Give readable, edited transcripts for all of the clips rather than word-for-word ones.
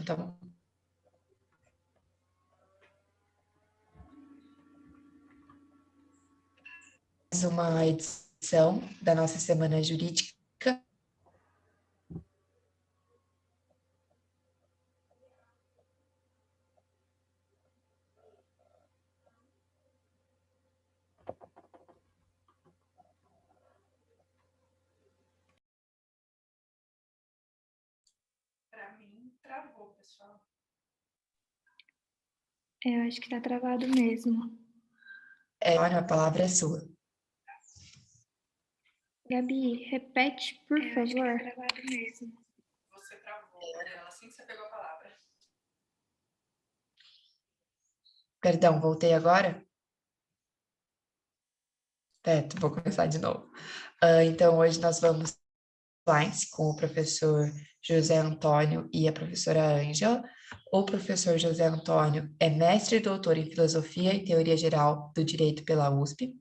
Então, tá bom. Mais uma edição da nossa Semana Jurídica. Para mim, travou, pessoal. Eu acho que tá travado mesmo. Olha, a palavra é sua. Gabi, repete, por favor. Acho que tá travado mesmo. Você travou, Mariana, assim que você pegou a palavra. Perdão, voltei agora? Vou começar de novo. Então, hoje nós vamos slides com o professor José Antônio e a professora Ângela. O professor José Antônio é mestre e doutor em Filosofia e Teoria Geral do Direito pela USP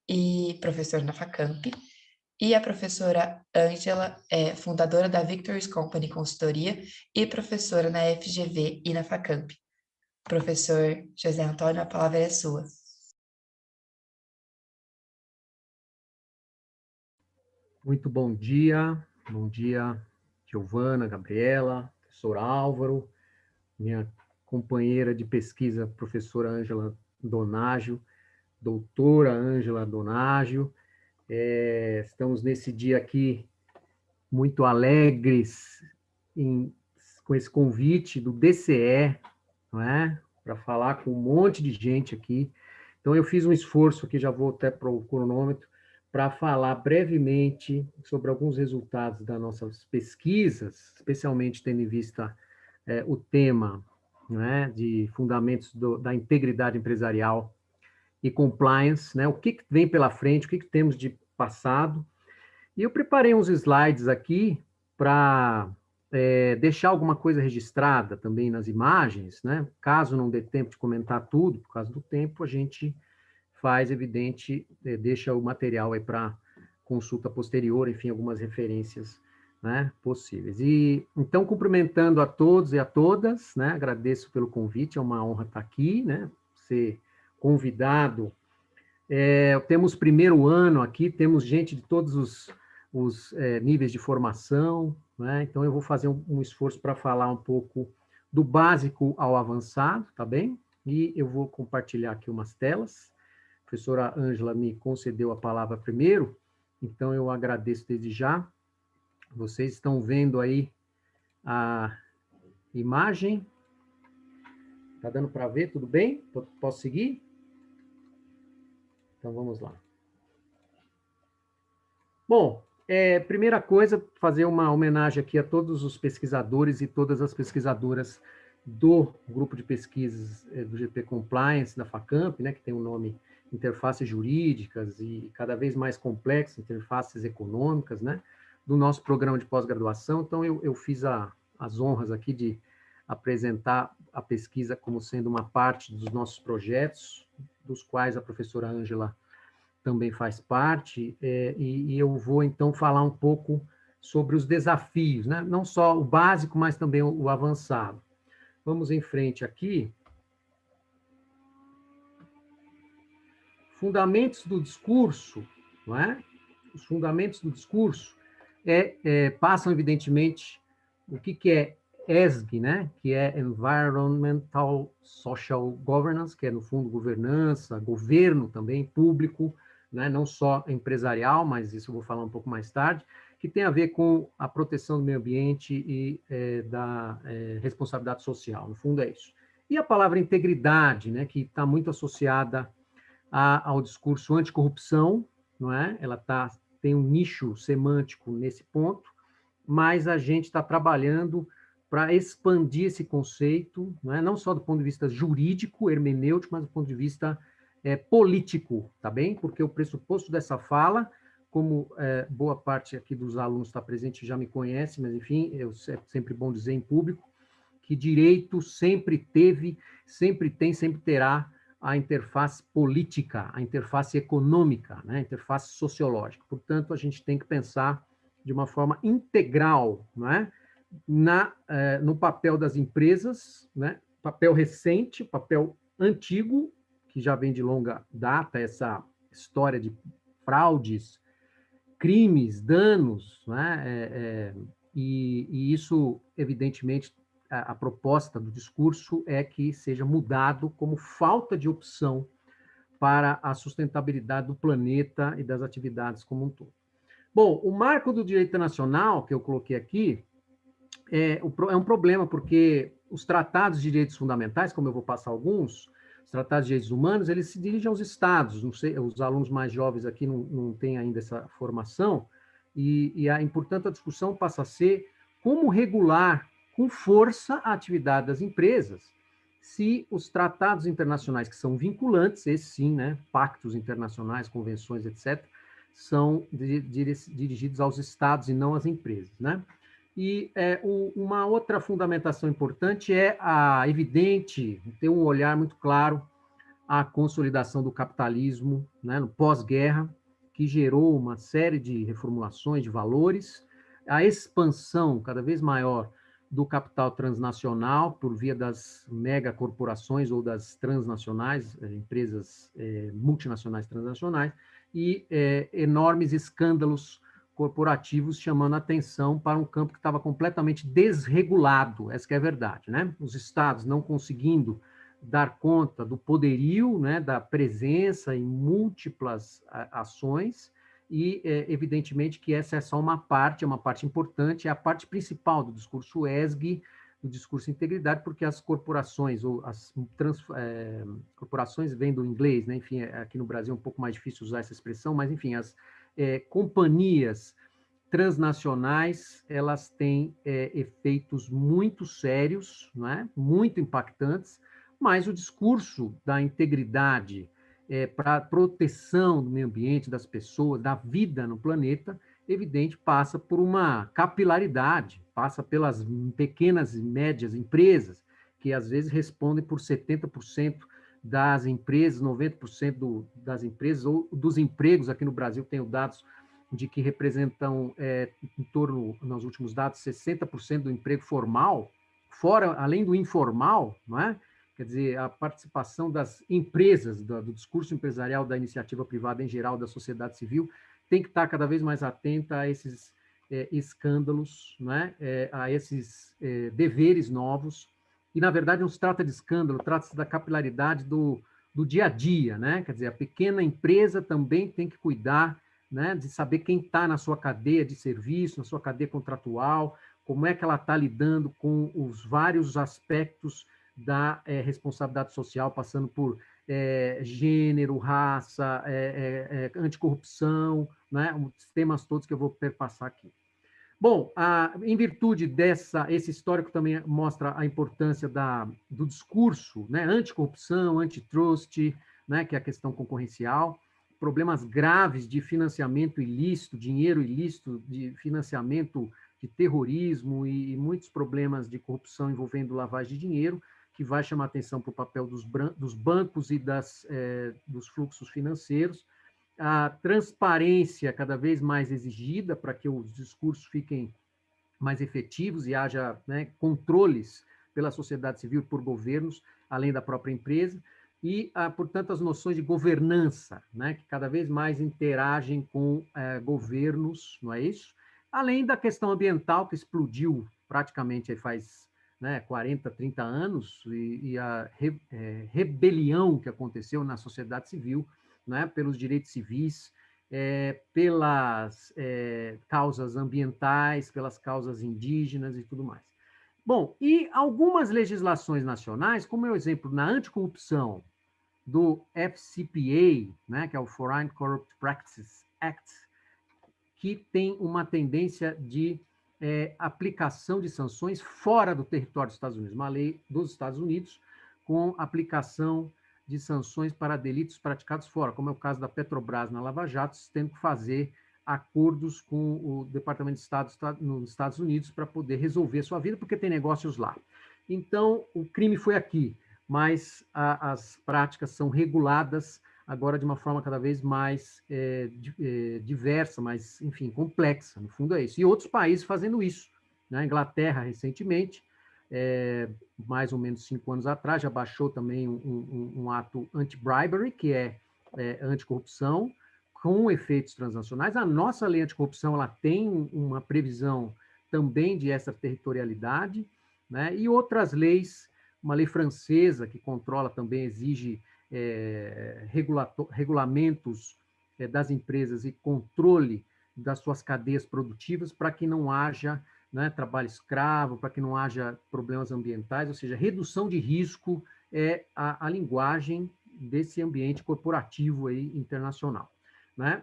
e professor na Facamp. E a professora Ângela é fundadora da Victories Company Consultoria e professora na FGV e na Facamp. Professor José Antônio, a palavra é sua. Muito bom dia, Giovana, Gabriela, professor Álvaro, minha companheira de pesquisa, professora Ângela Donágio, doutora Ângela Donágio. Estamos nesse dia aqui muito alegres com esse convite do DCE, não é? Para falar com um monte de gente aqui. Então, eu fiz um esforço aqui, já vou até para o cronômetro, para falar brevemente sobre alguns resultados das nossas pesquisas, especialmente tendo em vista o tema, né, de fundamentos da integridade empresarial e compliance, né, o que vem pela frente, o que temos de passado. E eu preparei uns slides aqui para deixar alguma coisa registrada também nas imagens, né? Caso não dê tempo de comentar tudo, por causa do tempo, a gente faz, evidente, deixa o material aí para consulta posterior, enfim, algumas referências, né, possíveis. E, então, cumprimentando a todos e a todas, né, agradeço pelo convite, é uma honra estar aqui, né, ser convidado. Temos primeiro ano aqui, temos gente de todos os níveis de formação, né, então eu vou fazer um esforço para falar um pouco do básico ao avançado, tá bem? E eu vou compartilhar aqui umas telas. A professora Ângela me concedeu a palavra primeiro, então eu agradeço desde já. Vocês estão vendo aí a imagem? Está dando para ver? Tudo bem? Posso seguir? Então vamos lá. Bom, primeira coisa, fazer uma homenagem aqui a todos os pesquisadores e todas as pesquisadoras do grupo de pesquisas do GP Compliance, da Facamp, né, que tem o nome Interfaces Jurídicas e cada vez mais complexas, interfaces econômicas, né, do nosso programa de pós-graduação. Então, eu fiz as honras aqui de apresentar a pesquisa como sendo uma parte dos nossos projetos, dos quais a professora Ângela também faz parte, e eu vou, então, falar um pouco sobre os desafios, né? Não só o básico, mas também o avançado. Vamos em frente aqui. Fundamentos do discurso, não é? Os fundamentos do discurso passam, evidentemente, o que é ESG, né? Que é Environmental Social Governance, que é, no fundo, governança, governo também, público, né? Não só empresarial, mas isso eu vou falar um pouco mais tarde, que tem a ver com a proteção do meio ambiente e da responsabilidade social, no fundo é isso. E a palavra integridade, né? Que está muito associada ao discurso anticorrupção, não é? Ela tem um nicho semântico nesse ponto, mas a gente está trabalhando para expandir esse conceito, não só do ponto de vista jurídico, hermenêutico, mas do ponto de vista político, tá bem? Porque o pressuposto dessa fala, como boa parte aqui dos alunos está presente já me conhece, mas, enfim, é sempre bom dizer em público, que direito sempre teve, sempre tem, sempre terá a interface política, a interface econômica, né? A interface sociológica. Portanto, a gente tem que pensar de uma forma integral, não é? no papel das empresas, né? Papel recente, papel antigo, que já vem de longa data, essa história de fraudes, crimes, danos, né? E isso, evidentemente, a proposta do discurso é que seja mudado como falta de opção para a sustentabilidade do planeta e das atividades como um todo. Bom, o marco do direito internacional, que eu coloquei aqui, é um problema, porque os tratados de direitos fundamentais, como eu vou passar alguns, os tratados de direitos humanos, eles se dirigem aos estados, não sei, os alunos mais jovens aqui não têm ainda essa formação, portanto, a discussão passa a ser como regular com força a atividade das empresas, se os tratados internacionais que são vinculantes, esses sim, né, pactos internacionais, convenções, etc., são dirigidos aos estados e não às empresas, né? E uma outra fundamentação importante é a evidente, ter um olhar muito claro à consolidação do capitalismo, né, no pós-guerra, que gerou uma série de reformulações de valores, a expansão cada vez maior do capital transnacional por via das megacorporações ou das transnacionais, empresas multinacionais transnacionais, e enormes escândalos corporativos chamando a atenção para um campo que estava completamente desregulado, essa que é a verdade, né? Os estados não conseguindo dar conta do poderio, né, da presença em múltiplas ações, e evidentemente que essa é só uma parte importante, é a parte principal do discurso ESG, do discurso integridade, porque as corporações, ou as corporações vem do inglês, né? Enfim, aqui no Brasil é um pouco mais difícil usar essa expressão, mas enfim, as companhias transnacionais, elas têm efeitos muito sérios, né? Muito impactantes, mas o discurso da integridade para a proteção do meio ambiente, das pessoas, da vida no planeta, evidente, passa por uma capilaridade, passa pelas pequenas e médias empresas, que às vezes respondem por 70% das empresas, 90% das empresas, ou dos empregos. Aqui no Brasil tenho dados de que representam em torno, nos últimos dados, 60% do emprego formal, fora, além do informal, não é? Quer dizer, a participação das empresas, do discurso empresarial, da iniciativa privada em geral, da sociedade civil, tem que estar cada vez mais atenta a esses escândalos, né? A esses deveres novos. E, na verdade, não se trata de escândalo, trata-se da capilaridade do dia a dia, né? Quer dizer, a pequena empresa também tem que cuidar, né, de saber quem está na sua cadeia de serviço, na sua cadeia contratual, como é que ela está lidando com os vários aspectos da responsabilidade social, passando por gênero, raça, anticorrupção, né, os temas todos que eu vou perpassar aqui. Bom, em virtude esse histórico também mostra a importância do discurso, né, anticorrupção, antitrust, né, que é a questão concorrencial, problemas graves de financiamento ilícito, dinheiro ilícito, de financiamento de terrorismo e muitos problemas de corrupção envolvendo lavagem de dinheiro, que vai chamar atenção para o papel dos bancos e dos fluxos financeiros, a transparência cada vez mais exigida para que os discursos fiquem mais efetivos e haja, né, controles pela sociedade civil e por governos, além da própria empresa, e, portanto, as noções de governança, né, que cada vez mais interagem com governos, não é isso? Além da questão ambiental, que explodiu praticamente aí faz 40, 30 anos, e a rebelião que aconteceu na sociedade civil, né, pelos direitos civis, pelas causas ambientais, pelas causas indígenas e tudo mais. Bom, e algumas legislações nacionais, como é o exemplo na anticorrupção do FCPA, né, que é o Foreign Corrupt Practices Act, que tem uma tendência de aplicação de sanções fora do território dos Estados Unidos, uma lei dos Estados Unidos com aplicação de sanções para delitos praticados fora, como é o caso da Petrobras na Lava Jato, tendo que fazer acordos com o Departamento de Estado nos Estados Unidos para poder resolver a sua vida, porque tem negócios lá. Então, o crime foi aqui, mas as práticas são reguladas agora de uma forma cada vez mais diversa, mais, enfim, complexa, no fundo é isso. E outros países fazendo isso, Na Inglaterra, recentemente, mais ou menos 5 anos atrás, já baixou também um ato anti-bribery, que é anticorrupção, com efeitos transnacionais. A nossa lei anticorrupção ela tem uma previsão também de extraterritorialidade, né? E outras leis, uma lei francesa que controla também, exige regulamentos das empresas e controle das suas cadeias produtivas para que não haja, né, trabalho escravo, para que não haja problemas ambientais, ou seja, redução de risco é a linguagem desse ambiente corporativo aí internacional. Né?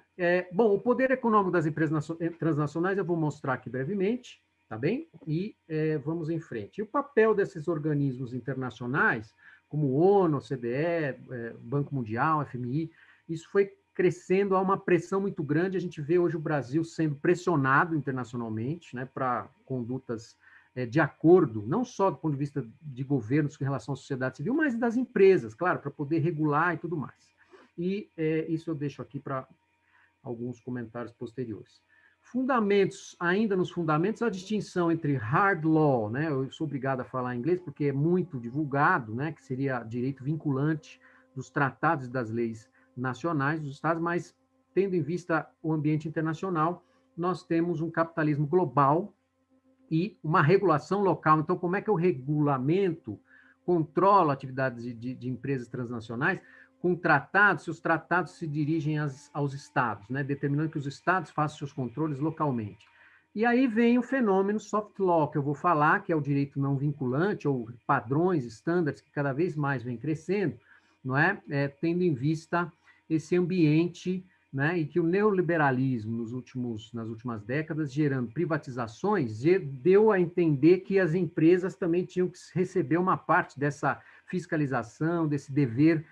Bom, o poder econômico das empresas transnacionais eu vou mostrar aqui brevemente, tá bem? E vamos em frente. E o papel desses organismos internacionais, como o ONU, OCDE, Banco Mundial, FMI, isso foi crescendo a uma pressão muito grande. A gente vê hoje o Brasil sendo pressionado internacionalmente, né, para condutas de acordo, não só do ponto de vista de governos em relação à sociedade civil, mas das empresas, claro, para poder regular e tudo mais. E isso eu deixo aqui para alguns comentários posteriores. Fundamentos, ainda nos fundamentos, a distinção entre hard law, né, eu sou obrigado a falar em inglês porque é muito divulgado, né, que seria direito vinculante dos tratados e das leis nacionais dos estados, mas tendo em vista o ambiente internacional, nós temos um capitalismo global e uma regulação local. Então, como é que o regulamento controla atividades de empresas transnacionais com tratados, se os tratados se dirigem aos estados, né, determinando que os estados façam seus controles localmente. E aí vem o fenômeno soft law, que eu vou falar, que é o direito não vinculante, ou padrões, estándares, que cada vez mais vem crescendo, não é? Tendo em vista esse ambiente, né, e que o neoliberalismo nas últimas décadas, gerando privatizações, deu a entender que as empresas também tinham que receber uma parte dessa fiscalização, desse dever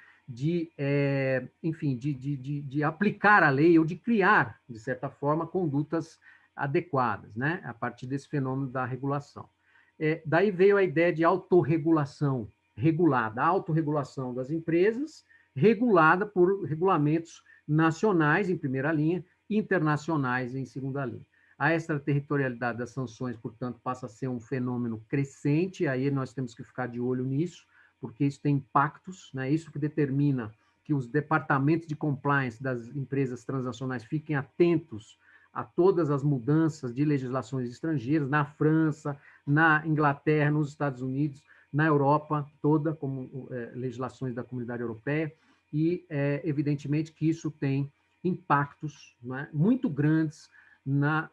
enfim, de aplicar a lei ou de criar, de certa forma, condutas adequadas, né, a partir desse fenômeno da regulação. Daí veio a ideia de autorregulação regulada, a autorregulação das empresas, regulada por regulamentos nacionais, em primeira linha, internacionais, em segunda linha. A extraterritorialidade das sanções, portanto, passa a ser um fenômeno crescente, aí nós temos que ficar de olho nisso, porque isso tem impactos, né? Isso que determina que os departamentos de compliance das empresas transnacionais fiquem atentos a todas as mudanças de legislações estrangeiras, na França, na Inglaterra, nos Estados Unidos, na Europa toda, como legislações da Comunidade Europeia, e evidentemente que isso tem impactos, né, muito grandes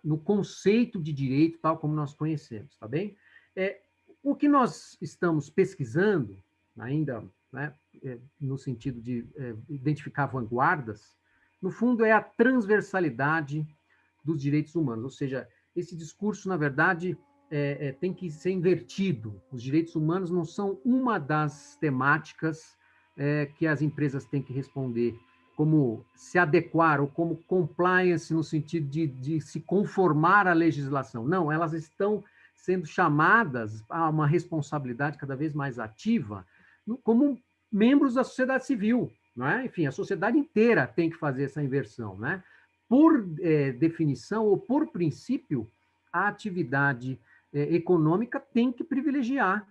no conceito de direito, tal como nós conhecemos, tá bem? O que nós estamos pesquisando, ainda, né, no sentido de identificar vanguardas, no fundo é a transversalidade dos direitos humanos, ou seja, esse discurso, na verdade, tem que ser invertido. Os direitos humanos não são uma das temáticas que as empresas têm que responder, como se adequar ou como compliance no sentido de se conformar à legislação. Não, elas estão sendo chamadas a uma responsabilidade cada vez mais ativa como membros da sociedade civil, não é? Enfim, a sociedade inteira tem que fazer essa inversão, né? Por definição ou por princípio, a atividade econômica tem que privilegiar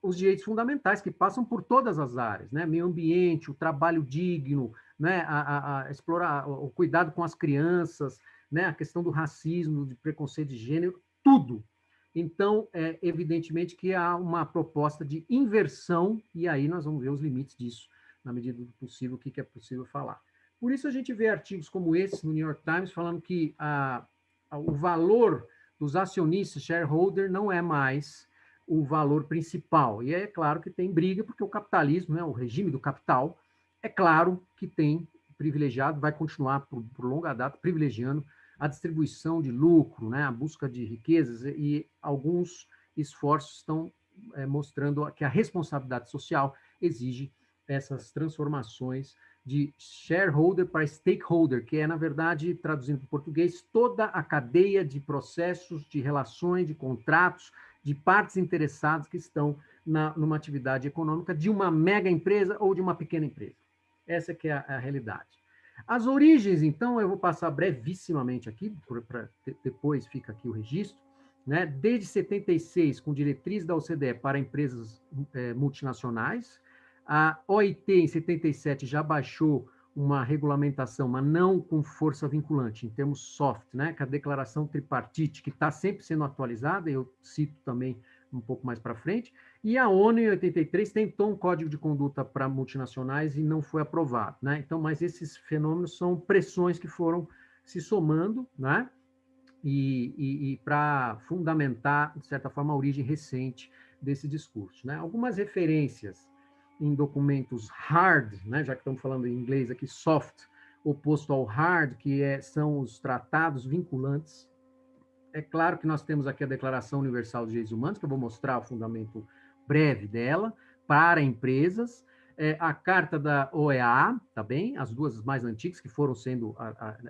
os direitos fundamentais que passam por todas as áreas, né? Meio ambiente, o trabalho digno, né? a explorar o cuidado com as crianças, né? A questão do racismo, de preconceito de gênero, tudo. Então, evidentemente que há uma proposta de inversão, e aí nós vamos ver os limites disso, na medida do possível, o que é possível falar. Por isso a gente vê artigos como esse no New York Times falando que o valor dos acionistas, shareholder, não é mais o valor principal. E é claro que tem briga, porque o capitalismo, né, o regime do capital, é claro que tem privilegiado, vai continuar por longa data privilegiando a distribuição de lucro, né, a busca de riquezas, e alguns esforços estão mostrando que a responsabilidade social exige essas transformações de shareholder para stakeholder, que é, na verdade, traduzindo para o português, toda a cadeia de processos, de relações, de contratos, de partes interessadas que estão numa atividade econômica de uma mega empresa ou de uma pequena empresa. Essa que é a realidade. As origens, então, eu vou passar brevissimamente aqui, para depois fica aqui o registro. né, desde 76, com diretriz da OCDE para empresas multinacionais. A OIT, em 77, já baixou uma regulamentação, mas não com força vinculante, em termos soft, né, que é a declaração tripartite, que está sempre sendo atualizada, eu cito também um pouco mais para frente, e a ONU, em 83, tentou um código de conduta para multinacionais e não foi aprovado, né? Então, mas esses fenômenos são pressões que foram se somando, né? E para fundamentar, de certa forma, a origem recente desse discurso, né? Algumas referências em documentos hard, né? Já que estamos falando em inglês aqui, soft, oposto ao hard, que são os tratados vinculantes. É claro que nós temos aqui a Declaração Universal dos Direitos Humanos, que eu vou mostrar o fundamento breve dela, para empresas, a Carta da OEA, tá bem? As duas mais antigas, que foram sendo,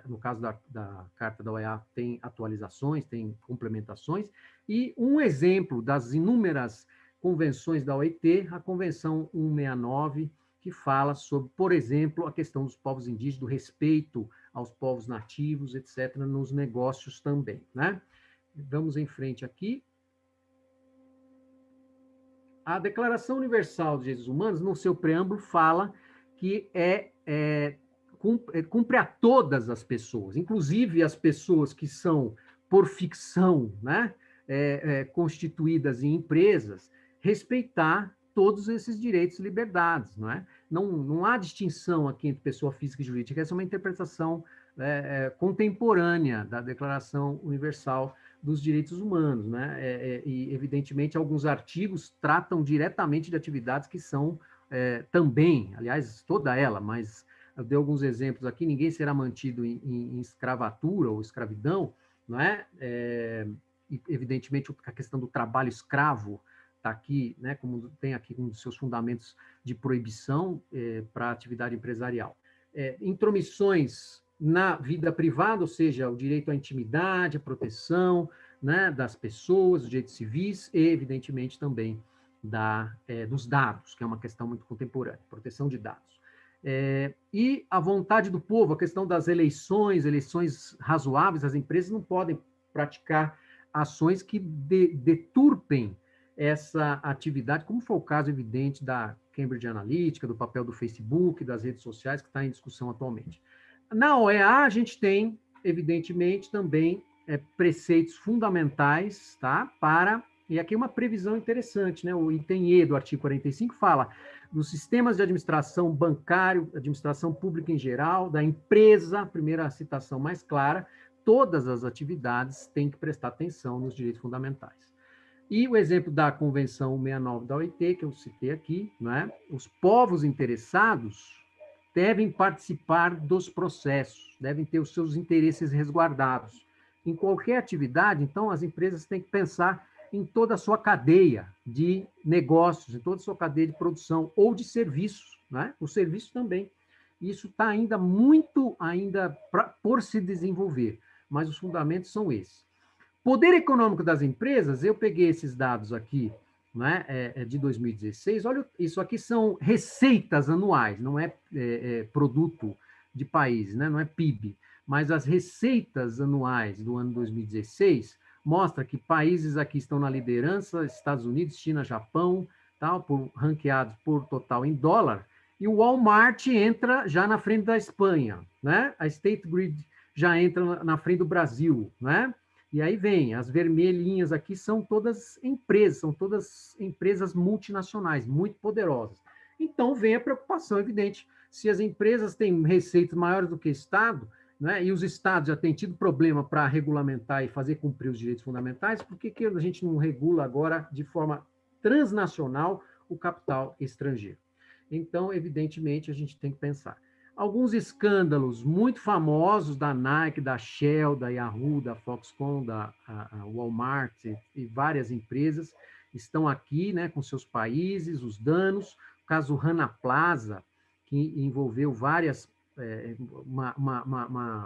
no caso da Carta da OEA, tem atualizações, tem complementações, e um exemplo das inúmeras convenções da OIT, a Convenção 169, que fala sobre, por exemplo, a questão dos povos indígenas, do respeito aos povos nativos, etc., nos negócios também, né? Vamos em frente aqui. A Declaração Universal dos Direitos Humanos, no seu preâmbulo, fala que cumpre a todas as pessoas, inclusive as pessoas que são, por ficção, né, constituídas em empresas, respeitar todos esses direitos e liberdades, não é? Não há distinção aqui entre pessoa física e jurídica, essa é uma interpretação contemporânea da Declaração Universal dos Direitos Humanos, né? E, evidentemente, alguns artigos tratam diretamente de atividades que são também, aliás, toda ela, mas eu dei alguns exemplos aqui, ninguém será mantido em escravatura ou escravidão, não é? E, evidentemente, a questão do trabalho escravo está aqui, né, como tem aqui um dos seus fundamentos de proibição para a atividade empresarial. Intromissões na vida privada, ou seja, o direito à intimidade, à proteção, né, das pessoas, os direitos civis e, evidentemente, também dos dados, que é uma questão muito contemporânea, proteção de dados. E a vontade do povo, a questão das eleições razoáveis, as empresas não podem praticar ações que deturpem essa atividade, como foi o caso evidente da Cambridge Analytica, do papel do Facebook, das redes sociais, que está em discussão atualmente. Na OEA, a gente tem, evidentemente, também preceitos fundamentais, tá? E aqui uma previsão interessante, né? O item E do artigo 45 fala dos sistemas de administração bancário, administração pública em geral, da empresa, primeira citação mais clara, todas as atividades têm que prestar atenção nos direitos fundamentais. E o exemplo da Convenção 169 da OIT, que eu citei aqui, né? Os povos interessados devem participar dos processos, devem ter os seus interesses resguardados. Em qualquer atividade, então, as empresas têm que pensar em toda a sua cadeia de negócios, em toda a sua cadeia de produção ou de serviços, né? O serviço também. Isso está ainda muito por se desenvolver, mas os fundamentos são esses. Poder econômico das empresas, eu peguei esses dados aqui, né, de 2016. Olha, isso aqui são receitas anuais, não é produto de país, né, não é PIB, mas as receitas anuais do ano 2016 mostra que países aqui estão na liderança, Estados Unidos, China, Japão, tal, ranqueados por total em dólar, e o Walmart entra já na frente da Espanha, né? A State Grid já entra na frente do Brasil, né? E aí vem, as vermelhinhas aqui são todas empresas multinacionais, muito poderosas. Então vem a preocupação evidente, se as empresas têm receitas maiores do que o Estado, né, e os Estados já têm tido problema para regulamentar e fazer cumprir os direitos fundamentais, por que a gente não regula agora de forma transnacional o capital estrangeiro? Então, evidentemente, a gente tem que pensar. Alguns escândalos muito famosos da Nike, da Shell, da Yahoo, da Foxconn, da Walmart e várias empresas estão aqui, né, com seus países, os danos. O caso Rana Plaza, que envolveu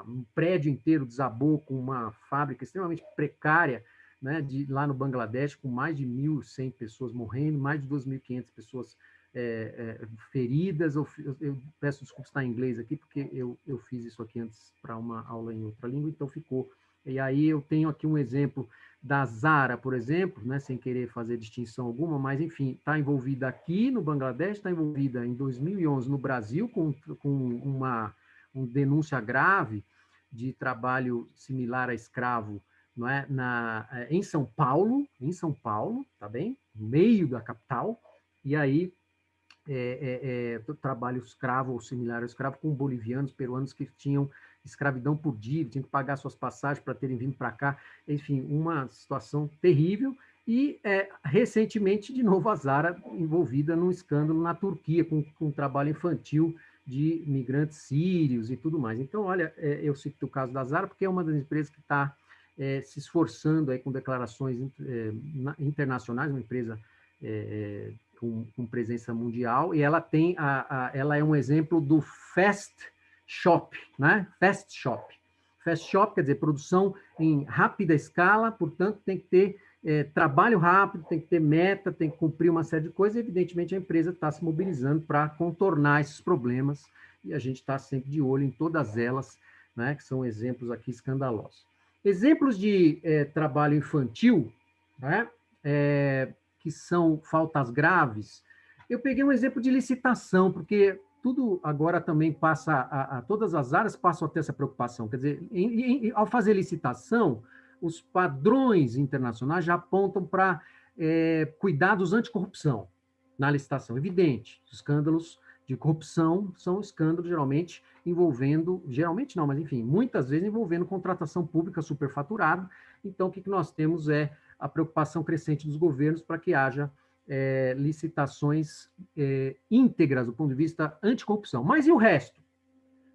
um prédio inteiro desabou com uma fábrica extremamente precária, né, lá no Bangladesh, com mais de 1.100 pessoas morrendo, mais de 2.500 pessoas feridas. Eu peço desculpas estar em inglês aqui, porque eu fiz isso aqui antes para uma aula em outra língua, então ficou. E aí eu tenho aqui um exemplo da Zara, por exemplo, né, sem querer fazer distinção alguma, mas, enfim, está envolvida aqui no Bangladesh, está envolvida em 2011 no Brasil com uma denúncia grave de trabalho similar a escravo, não é? Em São Paulo, tá bem? No meio da capital, e aí trabalho escravo ou similar ao escravo com bolivianos, peruanos que tinham escravidão por dívida, tinham que pagar suas passagens para terem vindo para cá, enfim, uma situação terrível. E, recentemente, de novo, a Zara envolvida num escândalo na Turquia, com trabalho infantil de migrantes sírios e tudo mais. Então, olha, eu cito o caso da Zara, porque é uma das empresas que está se esforçando aí com declarações internacionais, uma empresa com presença mundial, e ela tem ela é um exemplo do fast shop, né? Fast shop. Fast shop quer dizer produção em rápida escala, portanto, tem que ter trabalho rápido, tem que ter meta, tem que cumprir uma série de coisas, e, evidentemente, a empresa está se mobilizando para contornar esses problemas, e a gente está sempre de olho em todas elas, né, que são exemplos aqui escandalosos. Exemplos de trabalho infantil, né, que são faltas graves, eu peguei um exemplo de licitação, porque tudo agora também passa, todas as áreas passam a ter essa preocupação. Quer dizer, ao fazer licitação, os padrões internacionais já apontam para cuidados anticorrupção na licitação. Evidente, escândalos de corrupção são escândalos geralmente envolvendo, geralmente não, mas enfim, muitas vezes envolvendo contratação pública superfaturada. Então, o que nós temos é a preocupação crescente dos governos para que haja licitações íntegras do ponto de vista anticorrupção. Mas e o resto?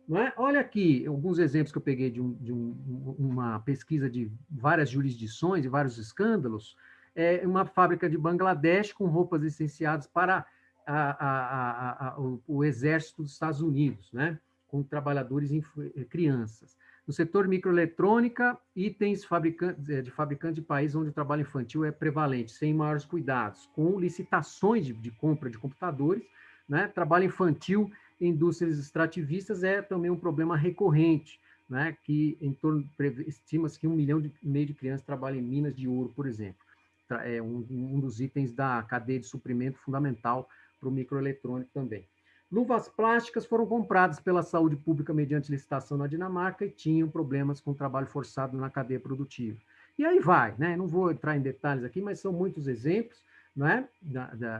Não é? Olha aqui alguns exemplos que eu peguei de uma pesquisa de várias jurisdições e vários escândalos. Uma fábrica de Bangladesh com roupas licenciadas para o exército dos Estados Unidos, né? Com trabalhadores e crianças. No setor microeletrônica, itens de fabricantes de países onde o trabalho infantil é prevalente, sem maiores cuidados, com licitações de compra de computadores, né? Trabalho infantil em indústrias extrativistas é também um problema recorrente, né? Que estima-se que 1,5 milhão de crianças trabalham em minas de ouro, por exemplo. É um dos itens da cadeia de suprimento fundamental para o microeletrônico também. Luvas plásticas foram compradas pela saúde pública mediante licitação na Dinamarca e tinham problemas com trabalho forçado na cadeia produtiva. E aí vai, né? Não vou entrar em detalhes aqui, mas são muitos exemplos, não é?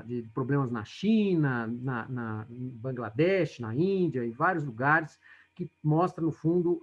De problemas na China, na Bangladesh, na Índia, em vários lugares, que mostram, no fundo,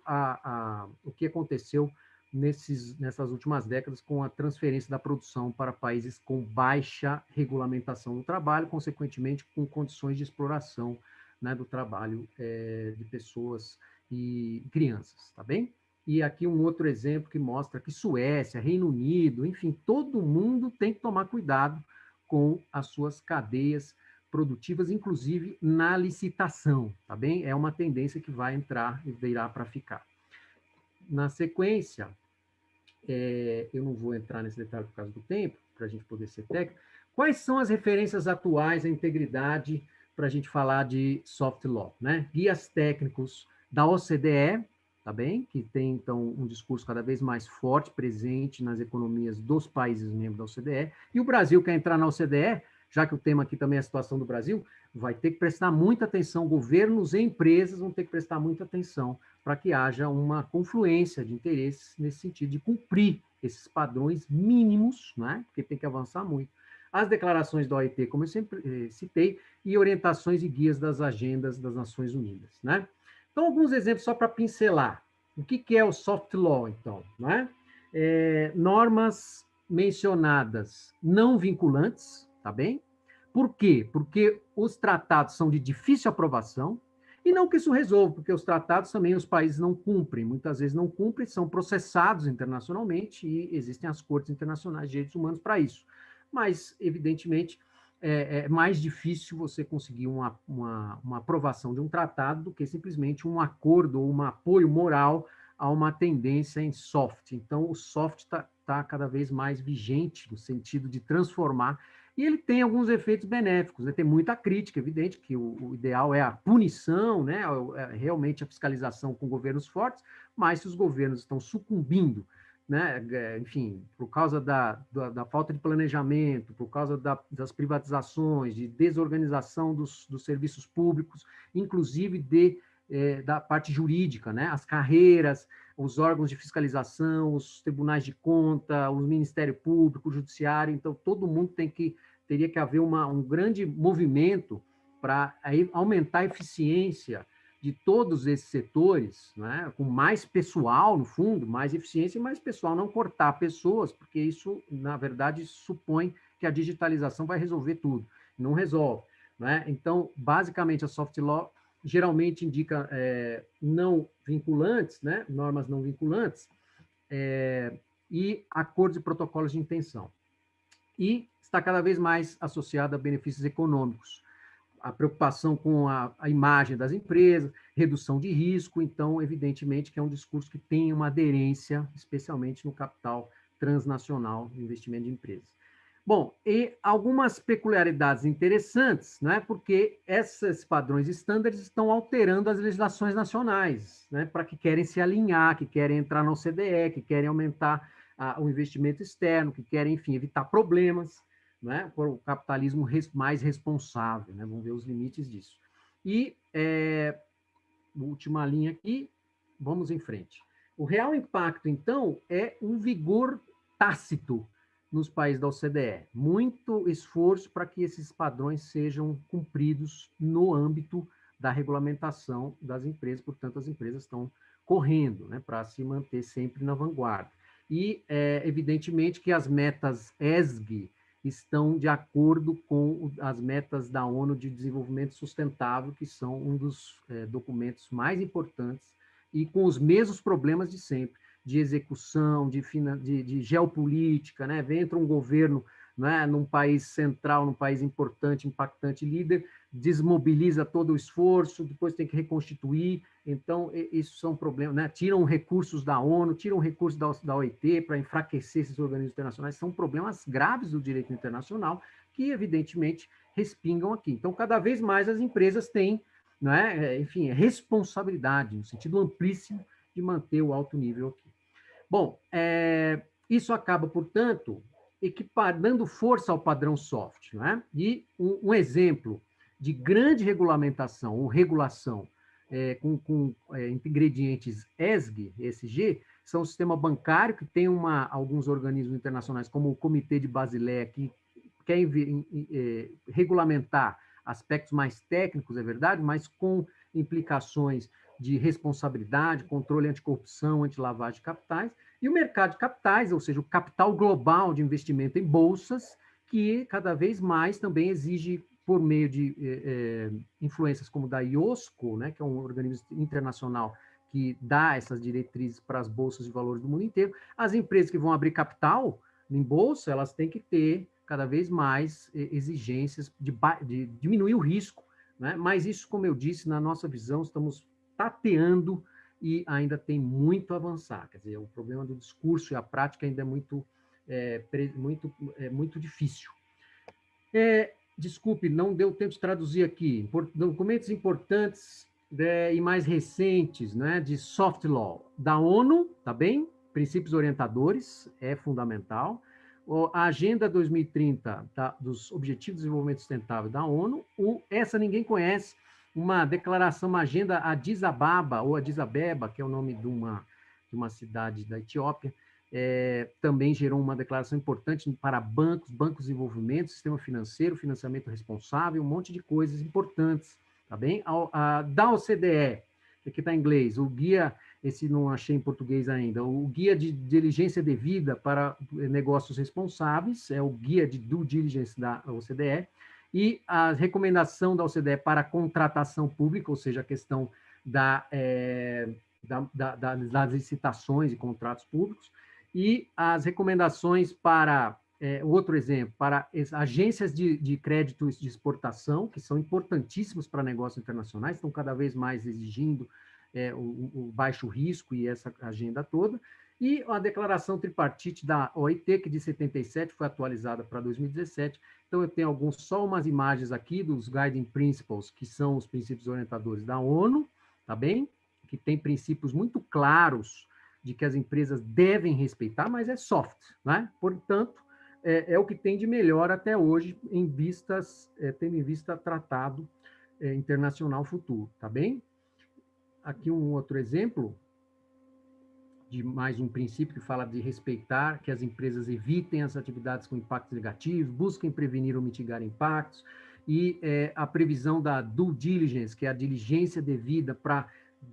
o que aconteceu nessas últimas décadas com a transferência da produção para países com baixa regulamentação do trabalho, consequentemente com condições de exploração, né, do trabalho de pessoas e crianças, tá bem? E aqui um outro exemplo que mostra que Suécia, Reino Unido, enfim, todo mundo tem que tomar cuidado com as suas cadeias produtivas, inclusive na licitação, tá bem? É uma tendência que vai entrar e virá para ficar. Na sequência, eu não vou entrar nesse detalhe por causa do tempo, para a gente poder ser técnico. Quais são as referências atuais à integridade para a gente falar de soft law, né? Guias técnicos da OCDE, tá bem? Que tem, então, um discurso cada vez mais forte, presente nas economias dos países membros da OCDE. E o Brasil quer entrar na OCDE, já que o tema aqui também é a situação do Brasil, vai ter que prestar muita atenção, governos e empresas vão ter que prestar muita atenção para que haja uma confluência de interesses nesse sentido, de cumprir esses padrões mínimos, né? Porque tem que avançar muito. As declarações da OIT, como eu sempre citei, e orientações e guias das agendas das Nações Unidas, né? Então, alguns exemplos só para pincelar. O que é o soft law, então? Né? Normas mencionadas não vinculantes, tá bem? Por quê? Porque os tratados são de difícil aprovação, e não que isso resolva, porque os tratados também os países não cumprem, muitas vezes não cumprem, são processados internacionalmente, e existem as cortes internacionais de direitos humanos para isso. Mas, evidentemente, é mais difícil você conseguir uma aprovação de um tratado do que simplesmente um acordo ou um apoio moral a uma tendência em soft. Então, o soft está cada vez mais vigente no sentido de transformar, e ele tem alguns efeitos benéficos, né? Tem muita crítica, evidente, que o ideal é a punição, né? Realmente a fiscalização com governos fortes, mas se os governos estão sucumbindo né, enfim, por causa da falta de planejamento, por causa das privatizações, de desorganização dos serviços públicos, inclusive da parte jurídica, né, as carreiras, os órgãos de fiscalização, os tribunais de conta, o Ministério Público, o Judiciário, então todo mundo teria que haver um grande movimento para aumentar a eficiência de todos esses setores, né, com mais pessoal, no fundo, mais eficiência e mais pessoal, não cortar pessoas, porque isso, na verdade, supõe que a digitalização vai resolver tudo. Não resolve. Né? Então, basicamente, a soft law geralmente indica não vinculantes, né, normas não vinculantes, e acordos e protocolos de intenção. E está cada vez mais associada a benefícios econômicos, a preocupação com a imagem das empresas, redução de risco, então, evidentemente, que é um discurso que tem uma aderência, especialmente no capital transnacional de investimento de empresas. Bom, e algumas peculiaridades interessantes, né, porque esses padrões estándares estão alterando as legislações nacionais, né, para que querem se alinhar, que querem entrar na OCDE, que querem aumentar o investimento externo, que querem, enfim, evitar problemas, né, por o capitalismo mais responsável, né? Vamos ver os limites disso. E, última linha aqui, vamos em frente. O real impacto, então, é um vigor tácito nos países da OCDE. Muito esforço para que esses padrões sejam cumpridos no âmbito da regulamentação das empresas, portanto, as empresas estão correndo, né, para se manter sempre na vanguarda. E, evidentemente, que as metas ESG estão de acordo com as metas da ONU de Desenvolvimento Sustentável, que são um dos documentos mais importantes e com os mesmos problemas de sempre, de execução, de geopolítica, né? Entra um governo, né, num país central, num país importante, impactante, líder, desmobiliza todo o esforço, depois tem que reconstituir, então isso são problemas, né? Tiram recursos da ONU, tiram recursos da OIT para enfraquecer esses organismos internacionais, são problemas graves do direito internacional que, evidentemente, respingam aqui. Então, cada vez mais as empresas têm, né, enfim, responsabilidade, no sentido amplíssimo, de manter o alto nível aqui. Bom, isso acaba, portanto, dando força ao padrão soft. Né? E um exemplo de grande regulamentação ou regulação com ingredientes ESG, são o sistema bancário, que tem alguns organismos internacionais, como o Comitê de Basileia, que quer regulamentar aspectos mais técnicos, é verdade, mas com implicações de responsabilidade, controle anticorrupção, antilavagem de capitais, e o mercado de capitais, ou seja, o capital global de investimento em bolsas, que cada vez mais também exige, por meio de influências como da IOSCO, né, que é um organismo internacional que dá essas diretrizes para as bolsas de valores do mundo inteiro, as empresas que vão abrir capital em bolsa, elas têm que ter cada vez mais exigências de diminuir o risco, né? Mas isso, como eu disse, na nossa visão, estamos tateando e ainda tem muito a avançar. Quer dizer, o problema do discurso e a prática ainda é muito difícil. Desculpe, não deu tempo de traduzir aqui. Documentos importantes e mais recentes, né, de soft law da ONU, tá bem? Princípios orientadores, é fundamental. A Agenda 2030 dos Objetivos de Desenvolvimento Sustentável da ONU, essa ninguém conhece, uma declaração, uma agenda Addis Ababa, ou Addis Abeba, que é o nome de uma cidade da Etiópia, também gerou uma declaração importante para bancos de desenvolvimento, sistema financeiro, financiamento responsável, um monte de coisas importantes, tá bem? Da OCDE, aqui está em inglês, o guia, esse não achei em português ainda, o guia de diligência devida para negócios responsáveis, é o guia de due diligence da OCDE, e a recomendação da OCDE para a contratação pública, ou seja, a questão das licitações e contratos públicos, e as recomendações para, outro exemplo, para agências de créditos de exportação, que são importantíssimos para negócios internacionais, estão cada vez mais exigindo o baixo risco e essa agenda toda, e a declaração tripartite da OIT, que de 77 foi atualizada para 2017. Então, eu tenho só umas imagens aqui dos Guiding Principles, que são os princípios orientadores da ONU, tá bem? Que tem princípios muito claros de que as empresas devem respeitar, mas é soft, né? Portanto, é o que tem de melhor até hoje, tendo em vista tratado internacional futuro, tá bem? Aqui um outro exemplo de mais um princípio que fala de respeitar, que as empresas evitem as atividades com impactos negativos, busquem prevenir ou mitigar impactos, e a previsão da due diligence, que é a diligência devida para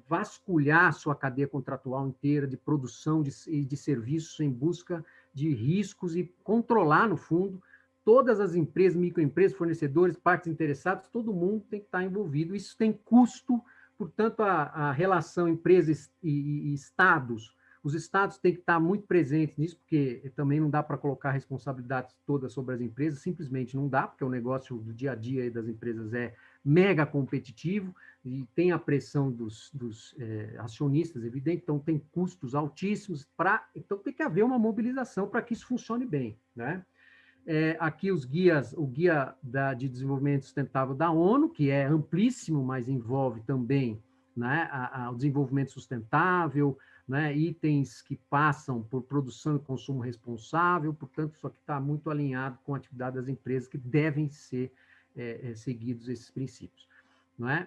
vasculhar sua cadeia contratual inteira de produção de serviços em busca de riscos e controlar, no fundo, todas as empresas, microempresas, fornecedores, partes interessadas, todo mundo tem que estar envolvido. Isso tem custo, portanto, a relação empresas e estados, os estados têm que estar muito presentes nisso, porque também não dá para colocar a responsabilidade toda sobre as empresas, simplesmente não dá, porque o negócio do dia a dia das empresas é mega competitivo e tem a pressão dos acionistas, evidente, então tem custos altíssimos, então tem que haver uma mobilização para que isso funcione bem, né? Aqui o guia de desenvolvimento sustentável da ONU, que é amplíssimo, mas envolve também, né, o desenvolvimento sustentável, né, itens que passam por produção e consumo responsável, portanto, isso aqui está muito alinhado com a atividade das empresas que devem ser seguidos esses princípios. Não é?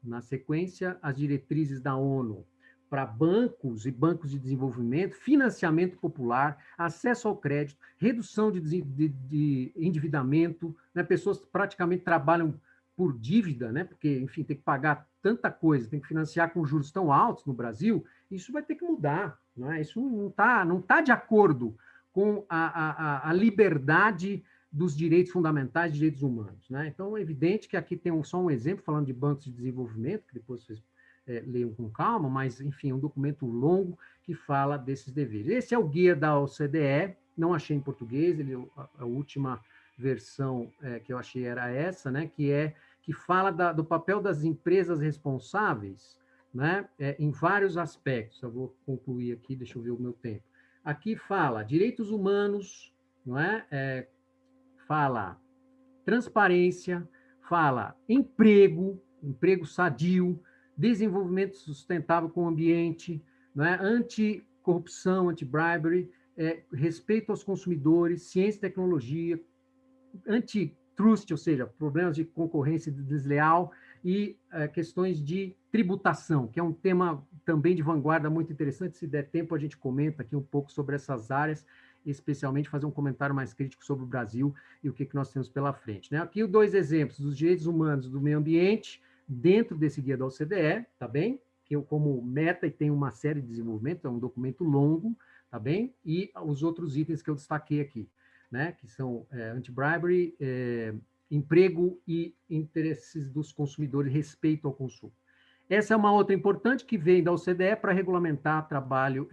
Na sequência, as diretrizes da ONU para bancos e bancos de desenvolvimento, financiamento popular, acesso ao crédito, redução de endividamento, né? Pessoas praticamente trabalham por dívida, né? Porque, enfim, tem que pagar tanta coisa, tem que financiar com juros tão altos no Brasil, isso vai ter que mudar, né? Isso não tá de acordo com a liberdade dos direitos fundamentais, direitos humanos, né? Então, é evidente que aqui tem só um exemplo, falando de bancos de desenvolvimento, que depois vocês leiam com calma, mas, enfim, é um documento longo que fala desses deveres. Esse é o guia da OCDE, não achei em português, a última versão que eu achei era essa, né, que fala do papel das empresas responsáveis, né, em vários aspectos. Eu vou concluir aqui, deixa eu ver o meu tempo. Aqui fala direitos humanos, não é? Fala transparência, fala emprego sadio, desenvolvimento sustentável com o ambiente, né? Anticorrupção, anti-bribery, respeito aos consumidores, ciência e tecnologia, antitrust, ou seja, problemas de concorrência desleal e questões de tributação, que é um tema também de vanguarda muito interessante. Se der tempo, a gente comenta aqui um pouco sobre essas áreas, especialmente fazer um comentário mais crítico sobre o Brasil e o que nós temos pela frente, né? Aqui 2 exemplos dos direitos humanos do meio ambiente, dentro desse guia da OCDE, tá bem? Que eu, como meta, e tem uma série de desenvolvimento, é um documento longo, tá bem? E os outros itens que eu destaquei aqui, né? Que são anti-bribery, emprego e interesses dos consumidores, respeito ao consumo. Essa é uma outra importante que vem da OCDE para regulamentar trabalho,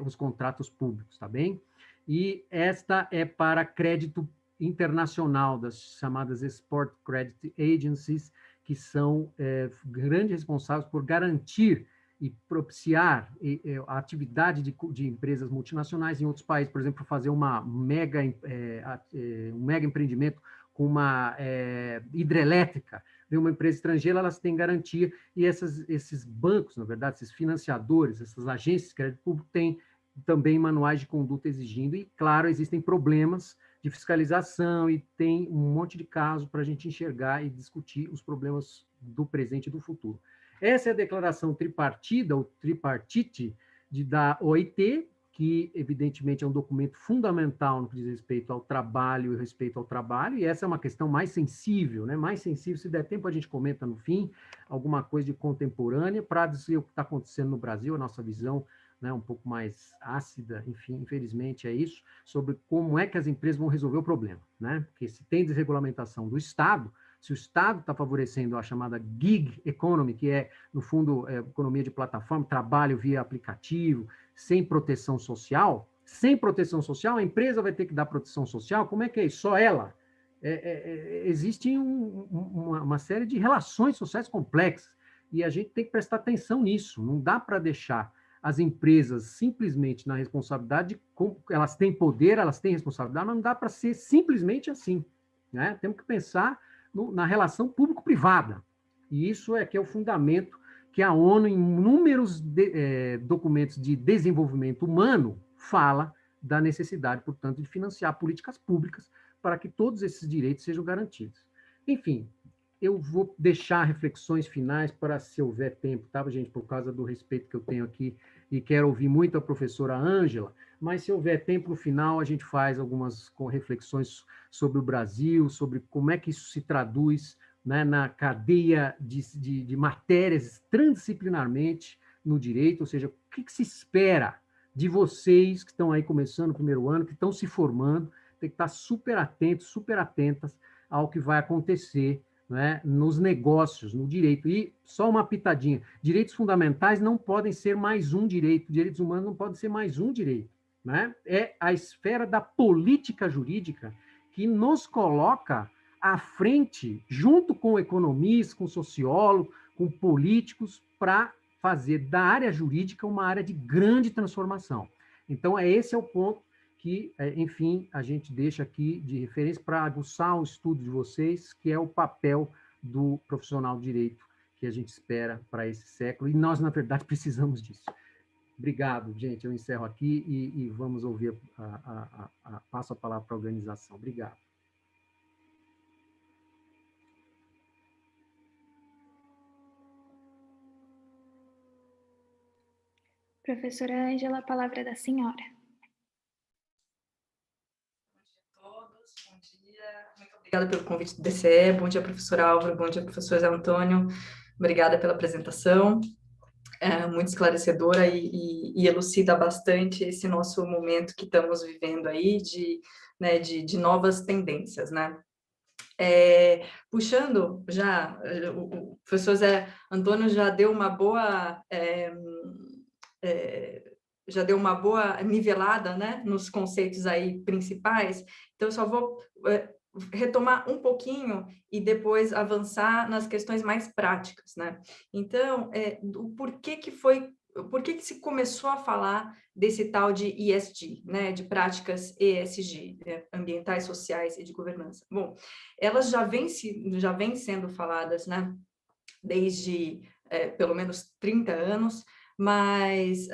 os contratos públicos, tá bem? E esta é para crédito internacional, das chamadas Export Credit Agencies, que são grandes responsáveis por garantir e propiciar a atividade de empresas multinacionais em outros países, por exemplo, fazer um mega empreendimento com uma hidrelétrica, de uma empresa estrangeira, elas têm garantia, e esses bancos, na verdade, esses financiadores, essas agências de crédito público têm também manuais de conduta exigindo, e, claro, existem problemas de fiscalização, e tem um monte de casos para a gente enxergar e discutir os problemas do presente e do futuro. Essa é a declaração tripartida, ou tripartite, da OIT, que, evidentemente, é um documento fundamental no que diz respeito ao trabalho e respeito ao trabalho, e essa é uma questão mais sensível, né? Mais sensível, se der tempo a gente comenta no fim, alguma coisa de contemporânea, para dizer o que está acontecendo no Brasil, a nossa visão, né, um pouco mais ácida, enfim, infelizmente é isso, sobre como é que as empresas vão resolver o problema, né? Porque se tem desregulamentação do Estado, se o Estado está favorecendo a chamada gig economy, que é, no fundo, economia de plataforma, trabalho via aplicativo, sem proteção social, a empresa vai ter que dar proteção social, como é que é isso? Só ela? Existe uma série de relações sociais complexas, e a gente tem que prestar atenção nisso, não dá para deixar as empresas simplesmente na responsabilidade, elas têm poder, elas têm responsabilidade, mas não dá para ser simplesmente assim, né? Temos que pensar na relação público-privada, e isso que é o fundamento que a ONU, em inúmeros documentos de desenvolvimento humano, fala da necessidade, portanto, de financiar políticas públicas para que todos esses direitos sejam garantidos. Enfim, eu vou deixar reflexões finais para, se houver tempo, tá, gente, por causa do respeito que eu tenho aqui, e quero ouvir muito a professora Ângela, mas se houver tempo no final, a gente faz algumas reflexões sobre o Brasil, sobre como é que isso se traduz, né, na cadeia de matérias transdisciplinarmente no direito, ou seja, o que se espera de vocês que estão aí começando o primeiro ano, que estão se formando, tem que estar super atentos, super atentas ao que vai acontecer, né, nos negócios, no direito. E só uma pitadinha, direitos fundamentais não podem ser mais um direito, direitos humanos não podem ser mais um direito. Né? É a esfera da política jurídica que nos coloca à frente, junto com economistas, com sociólogos, com políticos, para fazer da área jurídica uma área de grande transformação. Então, esse é o ponto que, enfim, a gente deixa aqui de referência para aguçar o estudo de vocês, que é o papel do profissional de direito que a gente espera para esse século, e nós, na verdade, precisamos disso. Obrigado, gente. Eu encerro aqui e vamos ouvir, passo a palavra para a organização. Obrigado. Professora Ângela, a palavra é da senhora. Bom dia a todos, bom dia. Muito obrigada pelo convite do DCE. Bom dia, professor Álvaro. Bom dia, professor Zé Antônio. Obrigada pela apresentação. Muito esclarecedora e elucida bastante esse nosso momento que estamos vivendo aí de novas tendências, né? Puxando já, o professor Zé Antônio já deu uma boa nivelada, né, nos conceitos aí principais, então eu só vou retomar um pouquinho e depois avançar nas questões mais práticas, né? Então, por que se começou a falar desse tal de ESG, né, de práticas ESG, ambientais, sociais e de governança? Bom, elas já vêm sendo faladas, né, desde pelo menos 30 anos, mas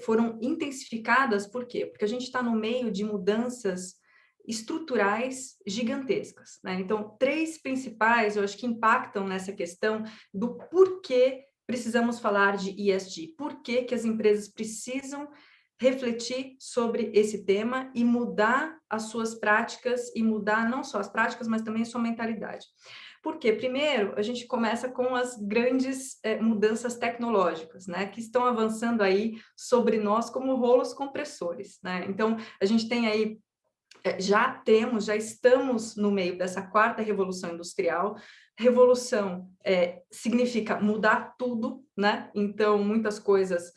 foram intensificadas, por quê? Porque a gente está no meio de mudanças estruturais gigantescas, né? Então, 3 principais, eu acho que impactam nessa questão do porquê precisamos falar de ESG, por que que as empresas precisam refletir sobre esse tema e mudar as suas práticas, e mudar não só as práticas, mas também a sua mentalidade. Porque, primeiro, a gente começa com as grandes mudanças tecnológicas, né, que estão avançando aí sobre nós como rolos compressores, né? Então, a gente tem aí, já estamos no meio dessa 4ª revolução industrial. Revolução significa mudar tudo, né? Então, muitas coisas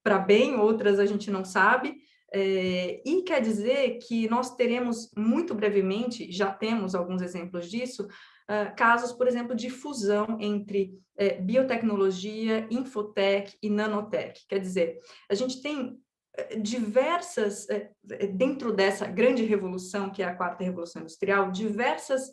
para bem, outras a gente não sabe, e quer dizer que nós teremos muito brevemente, já temos alguns exemplos disso, casos, por exemplo, de fusão entre biotecnologia, infotech e nanotech. Quer dizer, a gente tem diversas, dentro dessa grande revolução, que é a 4ª revolução industrial, diversas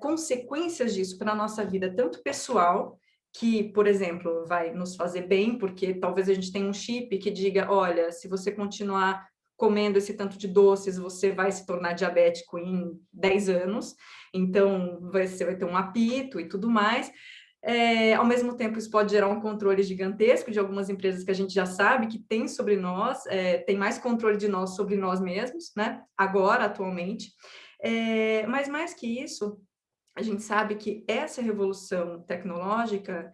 consequências disso para a nossa vida, tanto pessoal, que, por exemplo, vai nos fazer bem, porque talvez a gente tenha um chip que diga, olha, se você continuar comendo esse tanto de doces, você vai se tornar diabético em 10 anos, então você vai ter um apito e tudo mais. Ao mesmo tempo, isso pode gerar um controle gigantesco de algumas empresas que a gente já sabe que tem sobre nós, tem mais controle de nós sobre nós mesmos, né? Agora, atualmente. Mas mais que isso, a gente sabe que essa revolução tecnológica,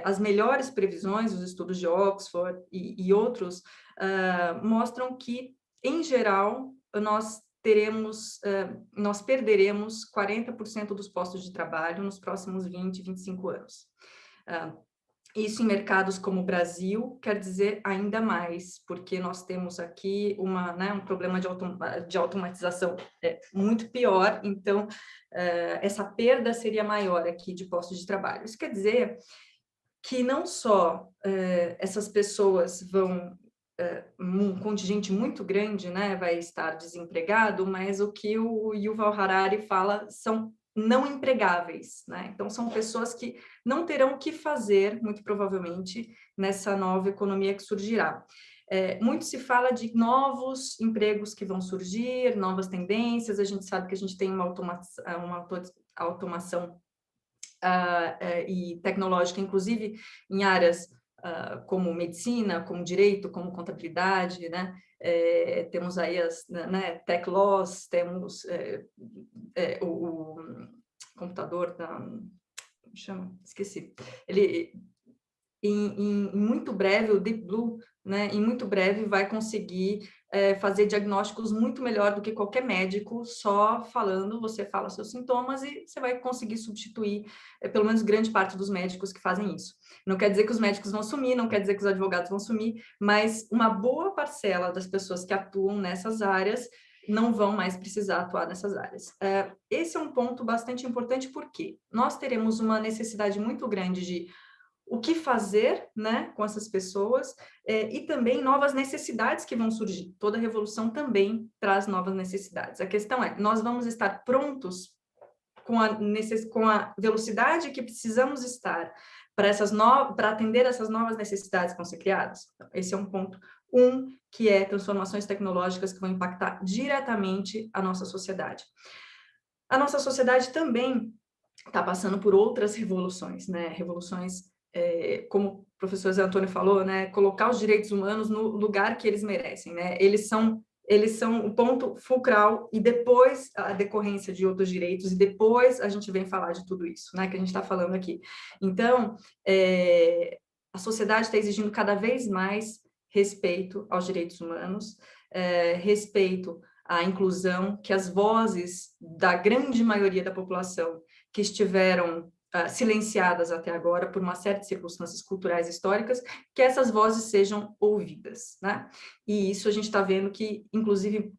as melhores previsões, os estudos de Oxford e outros, mostram que, em geral, nós perderemos 40% dos postos de trabalho nos próximos 20, 25 anos. Isso em mercados como o Brasil quer dizer ainda mais, porque nós temos aqui um problema de automatização muito pior, então essa perda seria maior aqui de postos de trabalho. Isso quer dizer que não só essas pessoas vão, um contingente muito grande, né, vai estar desempregado, mas o que o Yuval Harari fala são não empregáveis, né? Então, são pessoas que não terão o que fazer, muito provavelmente, nessa nova economia que surgirá. Muito se fala de novos empregos que vão surgir, novas tendências, a gente sabe que a gente tem uma automação e tecnológica, inclusive em áreas como medicina, como direito, como contabilidade, né? Temos aí as tech laws, temos o computador da... Como chama? Esqueci. Ele... Em muito breve, o Deep Blue, né, em muito breve vai conseguir fazer diagnósticos muito melhor do que qualquer médico, só falando, você fala seus sintomas e você vai conseguir substituir pelo menos grande parte dos médicos que fazem isso. Não quer dizer que os médicos vão sumir, não quer dizer que os advogados vão sumir, mas uma boa parcela das pessoas que atuam nessas áreas não vão mais precisar atuar nessas áreas. Esse é um ponto bastante importante, porque nós teremos uma necessidade muito grande de o que fazer, né, com essas pessoas, e também novas necessidades que vão surgir. Toda revolução também traz novas necessidades. A questão é, nós vamos estar prontos com a velocidade que precisamos estar para atender essas novas necessidades que vão ser criadas? Esse é um ponto. Que é transformações tecnológicas que vão impactar diretamente a nossa sociedade. A nossa sociedade também está passando por outras revoluções, né? Revoluções como o professor Zé Antônio falou, né, colocar os direitos humanos no lugar que eles merecem, né? Eles são o ponto fulcral e depois a decorrência de outros direitos e depois a gente vem falar de tudo isso, né, que a gente está falando aqui. Então, a sociedade está exigindo cada vez mais respeito aos direitos humanos, respeito à inclusão, que as vozes da grande maioria da população que estiveram silenciadas até agora por uma série de circunstâncias culturais e históricas, que essas vozes sejam ouvidas, né? E isso a gente está vendo que, inclusive,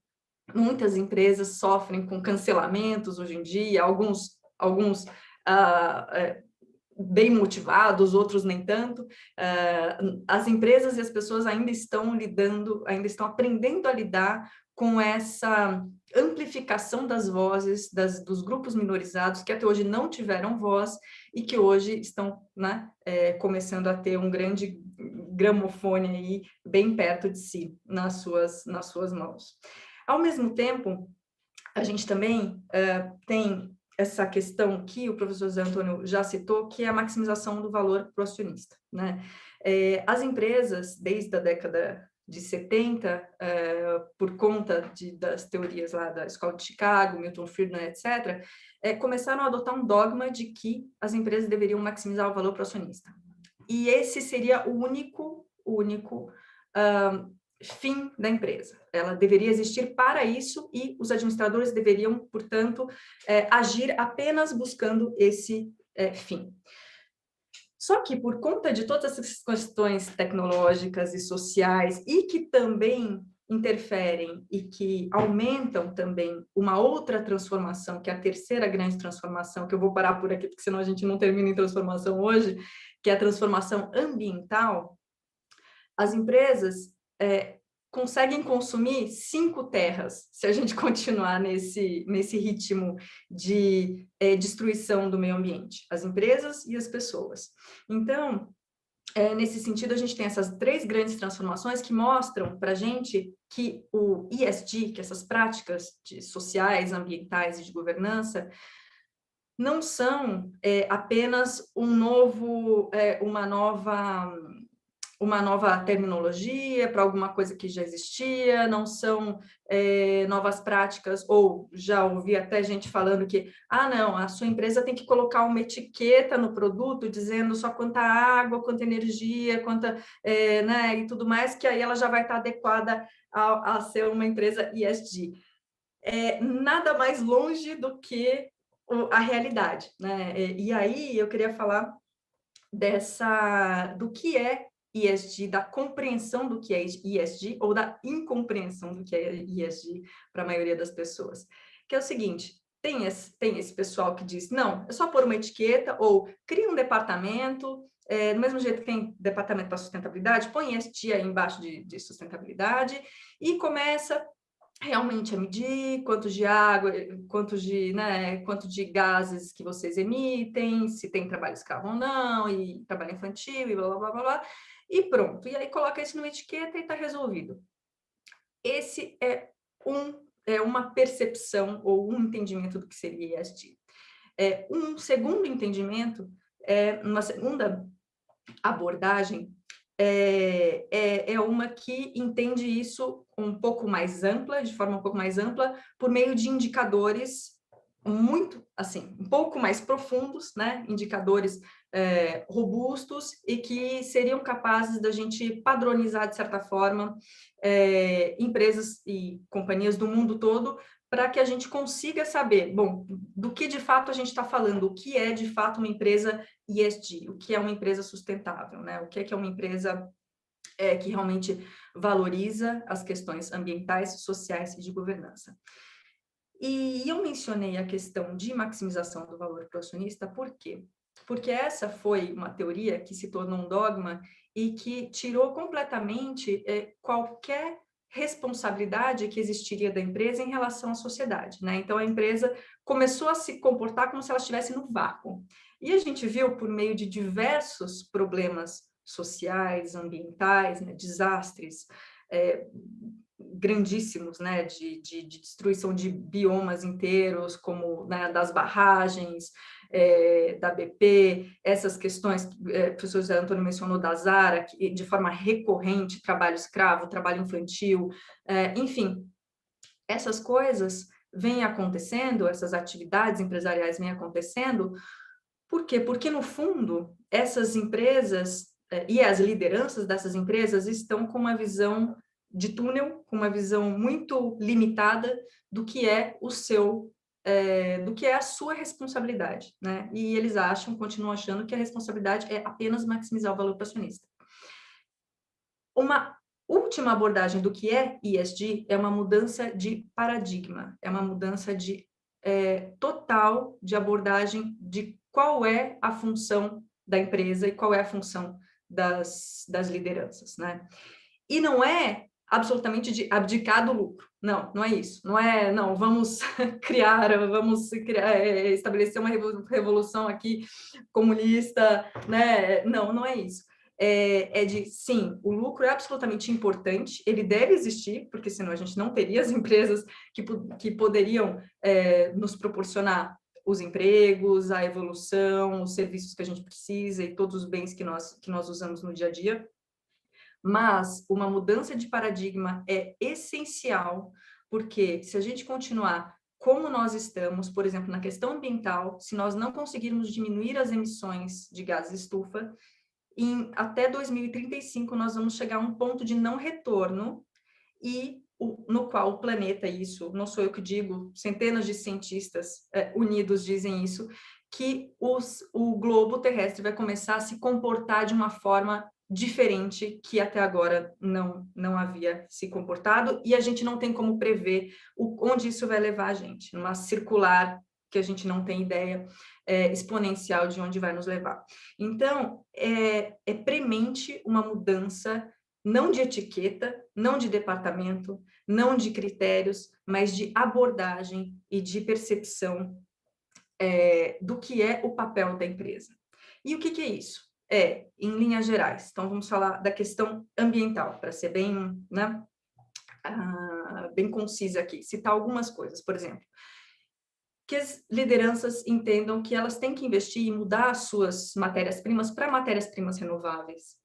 muitas empresas sofrem com cancelamentos hoje em dia, alguns bem motivados, outros nem tanto. As empresas e as pessoas ainda estão aprendendo a lidar com essa amplificação das vozes dos grupos minorizados que até hoje não tiveram voz e que hoje estão, né, começando a ter um grande gramofone aí bem perto de si, nas suas mãos. Ao mesmo tempo, a gente também tem essa questão que o professor Zé Antônio já citou, que é a maximização do valor para o acionista, né? As empresas, desde a década de 70, por conta das teorias lá da Escola de Chicago, Milton Friedman, etc., começaram a adotar um dogma de que as empresas deveriam maximizar o valor para o acionista. E esse seria o único fim da empresa. Ela deveria existir para isso e os administradores deveriam, portanto, agir apenas buscando esse fim. Só que, por conta de todas essas questões tecnológicas e sociais, e que também interferem e que aumentam também uma outra transformação, que é a terceira grande transformação, que eu vou parar por aqui, porque senão a gente não termina em transformação hoje, que é a transformação ambiental, as empresas conseguem consumir 5 terras, se a gente continuar nesse ritmo de destruição do meio ambiente, as empresas e as pessoas. Então, nesse sentido, a gente tem essas 3 grandes transformações que mostram para a gente que o ESG, que essas práticas sociais, ambientais e de governança, não são apenas uma nova terminologia para alguma coisa que já existia, não são novas práticas, ou já ouvi até gente falando que, não, a sua empresa tem que colocar uma etiqueta no produto dizendo só quanta água, quanta energia, né, e tudo mais, que aí ela já vai estar adequada a ser uma empresa ESG. Nada mais longe do que a realidade, né? E aí eu queria falar do que é ESG, da compreensão do que é ESG ou da incompreensão do que é ESG para a maioria das pessoas. Que é o seguinte, tem esse pessoal que diz, não, é só pôr uma etiqueta ou cria um departamento, do mesmo jeito que tem departamento para sustentabilidade, põe ESG aí embaixo de sustentabilidade e começa realmente é medir quanto de água, quanto de gases que vocês emitem, se tem trabalho escravo ou não, e trabalho infantil, e blá, blá, blá, blá, e pronto. E aí coloca isso numa etiqueta e está resolvido. Esse é uma percepção ou um entendimento do que seria ESG. Um segundo entendimento, uma segunda abordagem, é uma que entende isso um pouco mais ampla, de forma um pouco mais ampla, por meio de indicadores muito, assim, um pouco mais profundos, né? Indicadores robustos e que seriam capazes da gente padronizar, de certa forma, empresas e companhias do mundo todo, para que a gente consiga saber, bom, do que de fato a gente está falando, o que é de fato uma empresa ESG, o que é uma empresa sustentável, né? O que é uma empresa que realmente valoriza as questões ambientais, sociais e de governança. E eu mencionei a questão de maximização do valor para o acionista, por quê? Porque essa foi uma teoria que se tornou um dogma e que tirou completamente qualquer responsabilidade que existiria da empresa em relação à sociedade, né? Então, a empresa começou a se comportar como se ela estivesse no vácuo. E a gente viu, por meio de diversos problemas sociais, ambientais, né, desastres, grandíssimos, né, de destruição de biomas inteiros, como, né, das barragens, da BP, essas questões que o professor José Antônio mencionou da Zara, que, de forma recorrente, trabalho escravo, trabalho infantil, enfim, essas coisas vêm acontecendo, essas atividades empresariais vêm acontecendo, por quê? Porque, no fundo, essas empresas e as lideranças dessas empresas estão com uma visão de túnel, com uma visão muito limitada do que é do que é a sua responsabilidade, né? E eles continuam achando que a responsabilidade é apenas maximizar o valor para o acionista. Uma última abordagem do que é ESG é uma mudança de paradigma, é uma mudança total de abordagem de qual é a função da empresa e qual é a função das lideranças, né? E não é absolutamente de abdicar do lucro, não é isso, não, vamos estabelecer uma revolução aqui comunista, né? Não é isso. Sim, o lucro é absolutamente importante, ele deve existir, porque senão a gente não teria as empresas que poderiam nos proporcionar os empregos, a evolução, os serviços que a gente precisa e todos os bens que nós usamos no dia a dia. Mas uma mudança de paradigma é essencial, porque se a gente continuar como nós estamos, por exemplo, na questão ambiental, se nós não conseguirmos diminuir as emissões de gases estufa, até 2035 nós vamos chegar a um ponto de não retorno e no qual o planeta, isso não sou eu que digo, centenas de cientistas unidos dizem isso, que o globo terrestre vai começar a se comportar de uma forma diferente que até agora não havia se comportado, e a gente não tem como prever onde isso vai levar a gente, numa circular que a gente não tem ideia exponencial de onde vai nos levar. Então, é premente uma mudança, não de etiqueta, não de departamento, não de critérios, mas de abordagem e de percepção do que é o papel da empresa. E o que é isso? Em linhas gerais. Então, vamos falar da questão ambiental, para ser bem, né, bem concisa aqui. Citar algumas coisas, por exemplo, que as lideranças entendam que elas têm que investir e mudar as suas matérias-primas para matérias-primas renováveis,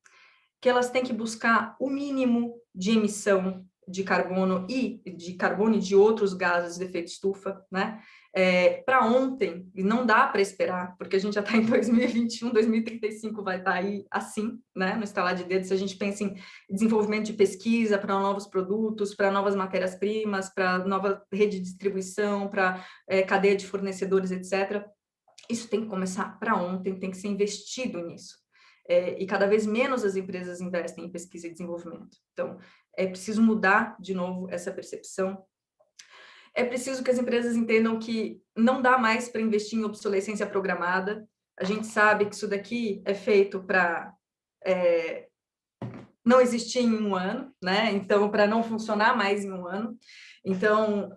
que elas têm que buscar o mínimo de emissão de carbono e de outros gases de efeito estufa, né? Para ontem, e não dá para esperar, porque a gente já está em 2021, 2035 vai estar aí assim, né? No estalar de dedos, se a gente pensa em desenvolvimento de pesquisa para novos produtos, para novas matérias-primas, para nova rede de distribuição, para cadeia de fornecedores, etc. Isso tem que começar para ontem, tem que ser investido nisso. E cada vez menos as empresas investem em pesquisa e desenvolvimento. Então, é preciso mudar, de novo, essa percepção. É preciso que as empresas entendam que não dá mais para investir em obsolescência programada. A gente sabe que isso daqui é feito para não existir em um ano, né? Então, para não funcionar mais em um ano. Então,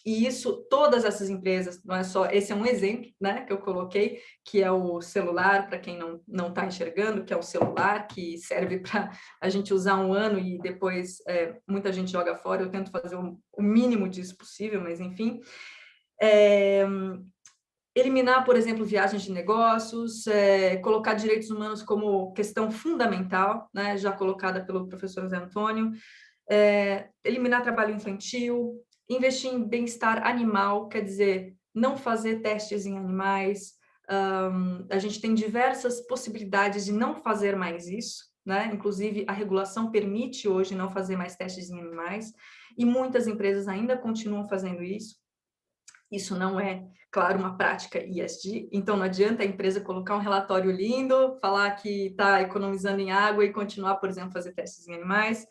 e isso, todas essas empresas, não é só, esse é um exemplo, né, que eu coloquei, que é o celular, para quem não está enxergando, que é o celular, que serve para a gente usar um ano e depois muita gente joga fora. Eu tento fazer o mínimo disso possível, mas enfim. Eliminar, por exemplo, viagens de negócios, colocar direitos humanos como questão fundamental, né, já colocada pelo professor José Antônio, eliminar trabalho infantil, investir em bem-estar animal, quer dizer, não fazer testes em animais. A gente tem diversas possibilidades de não fazer mais isso, né? Inclusive, a regulação permite hoje não fazer mais testes em animais, e muitas empresas ainda continuam fazendo isso. Isso não é, claro, uma prática ESG, então não adianta a empresa colocar um relatório lindo, falar que está economizando em água e continuar, por exemplo, fazer testes em animais.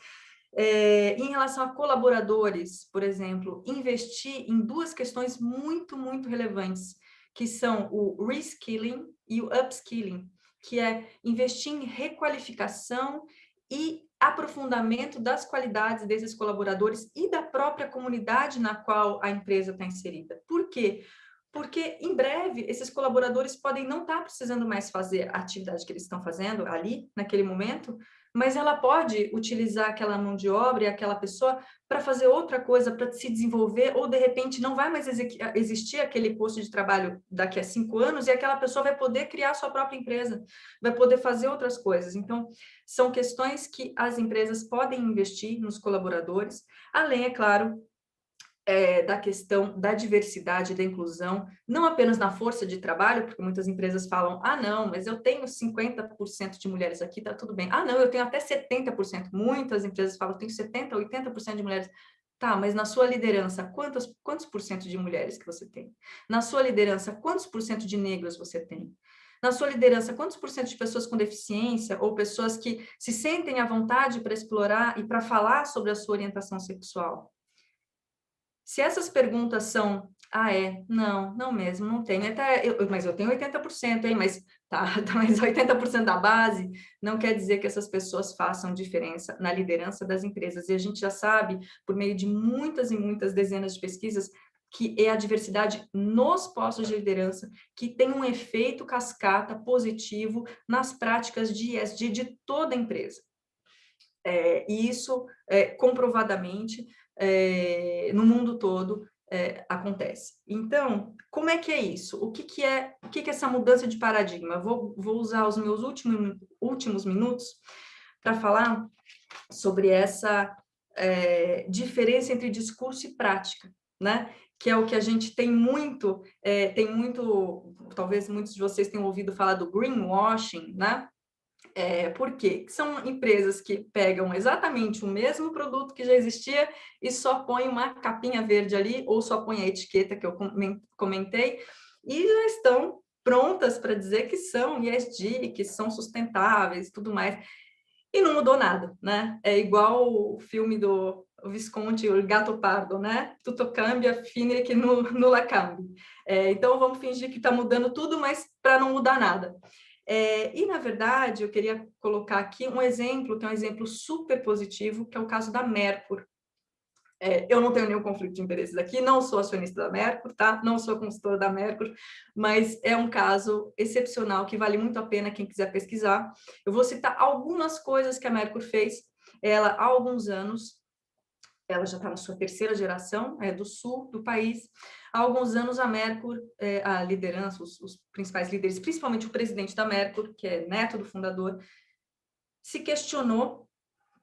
Em relação a colaboradores, por exemplo, investir em duas questões muito, muito relevantes, que são o reskilling e o upskilling, que é investir em requalificação e aprofundamento das qualidades desses colaboradores e da própria comunidade na qual a empresa está inserida. Por quê? Porque, em breve, esses colaboradores podem não estar precisando mais fazer a atividade que eles estão fazendo ali, naquele momento, mas ela pode utilizar aquela mão de obra e aquela pessoa para fazer outra coisa, para se desenvolver, ou, de repente, não vai mais existir aquele posto de trabalho daqui a 5 anos e aquela pessoa vai poder criar sua própria empresa, vai poder fazer outras coisas. Então, são questões que as empresas podem investir nos colaboradores, além, é claro, da questão da diversidade e da inclusão, não apenas na força de trabalho, porque muitas empresas falam, não, mas eu tenho 50% de mulheres aqui, tá tudo bem. Não, eu tenho até 70%. Muitas empresas falam, eu tenho 70%, 80% de mulheres. Tá, mas na sua liderança, quantos por cento de mulheres que você tem? Na sua liderança, quantos por cento de negros você tem? Na sua liderança, quantos por cento de pessoas com deficiência ou pessoas que se sentem à vontade para explorar e para falar sobre a sua orientação sexual? Se essas perguntas são, não mesmo, não tenho, mas eu tenho 80%, hein? Mas mas 80% da base não quer dizer que essas pessoas façam diferença na liderança das empresas. E a gente já sabe, por meio de muitas e muitas dezenas de pesquisas, que é a diversidade nos postos de liderança que tem um efeito cascata positivo nas práticas de ESG de toda a empresa. E isso, comprovadamente, no mundo todo acontece. Então, como é que é isso? O que é essa mudança de paradigma? Vou usar os meus últimos minutos para falar sobre essa diferença entre discurso e prática, né? Que é o que a gente tem muito, talvez muitos de vocês tenham ouvido falar do greenwashing, né? Por quê? São empresas que pegam exatamente o mesmo produto que já existia e só põem uma capinha verde ali, ou só põem a etiqueta que eu comentei, e já estão prontas para dizer que são ESG, que são sustentáveis e tudo mais. E não mudou nada, né? É igual o filme do Visconti, o Gatto Pardo, né? Tutto cambia, fine che nulla cambia. Então, vamos fingir que está mudando tudo, mas para não mudar nada. E, na verdade, eu queria colocar aqui um exemplo, que é um exemplo super positivo, que é o caso da Mercur. Eu não tenho nenhum conflito de interesses aqui, não sou acionista da Mercur, tá? Não sou consultora da Mercur, mas é um caso excepcional que vale muito a pena quem quiser pesquisar. Eu vou citar algumas coisas que a Mercur fez. Ela, há alguns anos, ela já está na sua 3ª geração, é do sul do país. Há alguns anos, a Mercur, a liderança, os principais líderes, principalmente o presidente da Mercur, que é neto do fundador, se questionou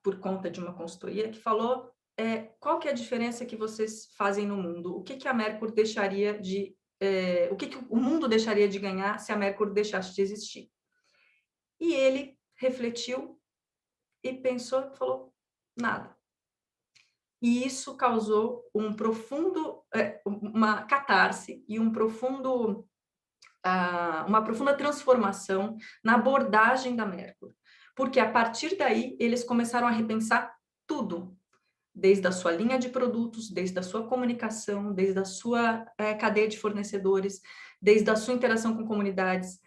por conta de uma consultoria que falou qual que é a diferença que vocês fazem no mundo? O que a Mercur deixaria de... o que o mundo deixaria de ganhar se a Mercur deixasse de existir? E ele refletiu e pensou, falou, nada. E isso causou uma catarse e uma profunda transformação na abordagem da Mercur. Porque, a partir daí, eles começaram a repensar tudo, desde a sua linha de produtos, desde a sua comunicação, desde a sua cadeia de fornecedores, desde a sua interação com comunidades,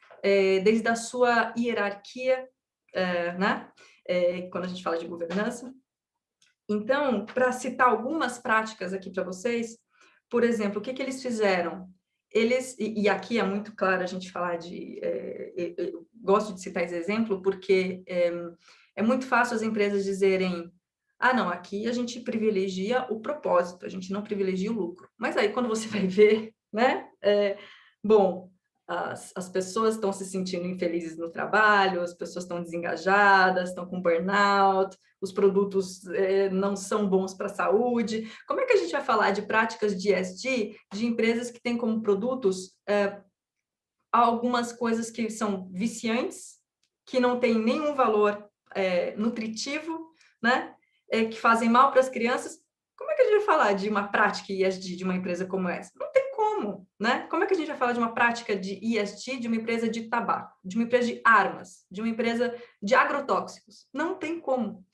desde a sua hierarquia, né? quando a gente fala de governança. Então, para citar algumas práticas aqui para vocês, por exemplo, o que eles fizeram? E aqui é muito claro a gente falar eu gosto de citar esse exemplo, porque é muito fácil as empresas dizerem, não, aqui a gente privilegia o propósito, a gente não privilegia o lucro. Mas aí, quando você vai ver, né? Bom, as pessoas estão se sentindo infelizes no trabalho, as pessoas estão desengajadas, estão com burnout, os produtos não são bons para a saúde. Como é que a gente vai falar de práticas de ESG de empresas que têm como produtos algumas coisas que são viciantes, que não têm nenhum valor nutritivo, né? Que fazem mal para as crianças? Como é que a gente vai falar de uma prática ESG de uma empresa como essa? Não tem como, né? Como é que a gente vai falar de uma prática de ESG de uma empresa de tabaco, de uma empresa de armas, de uma empresa de agrotóxicos? Não tem como.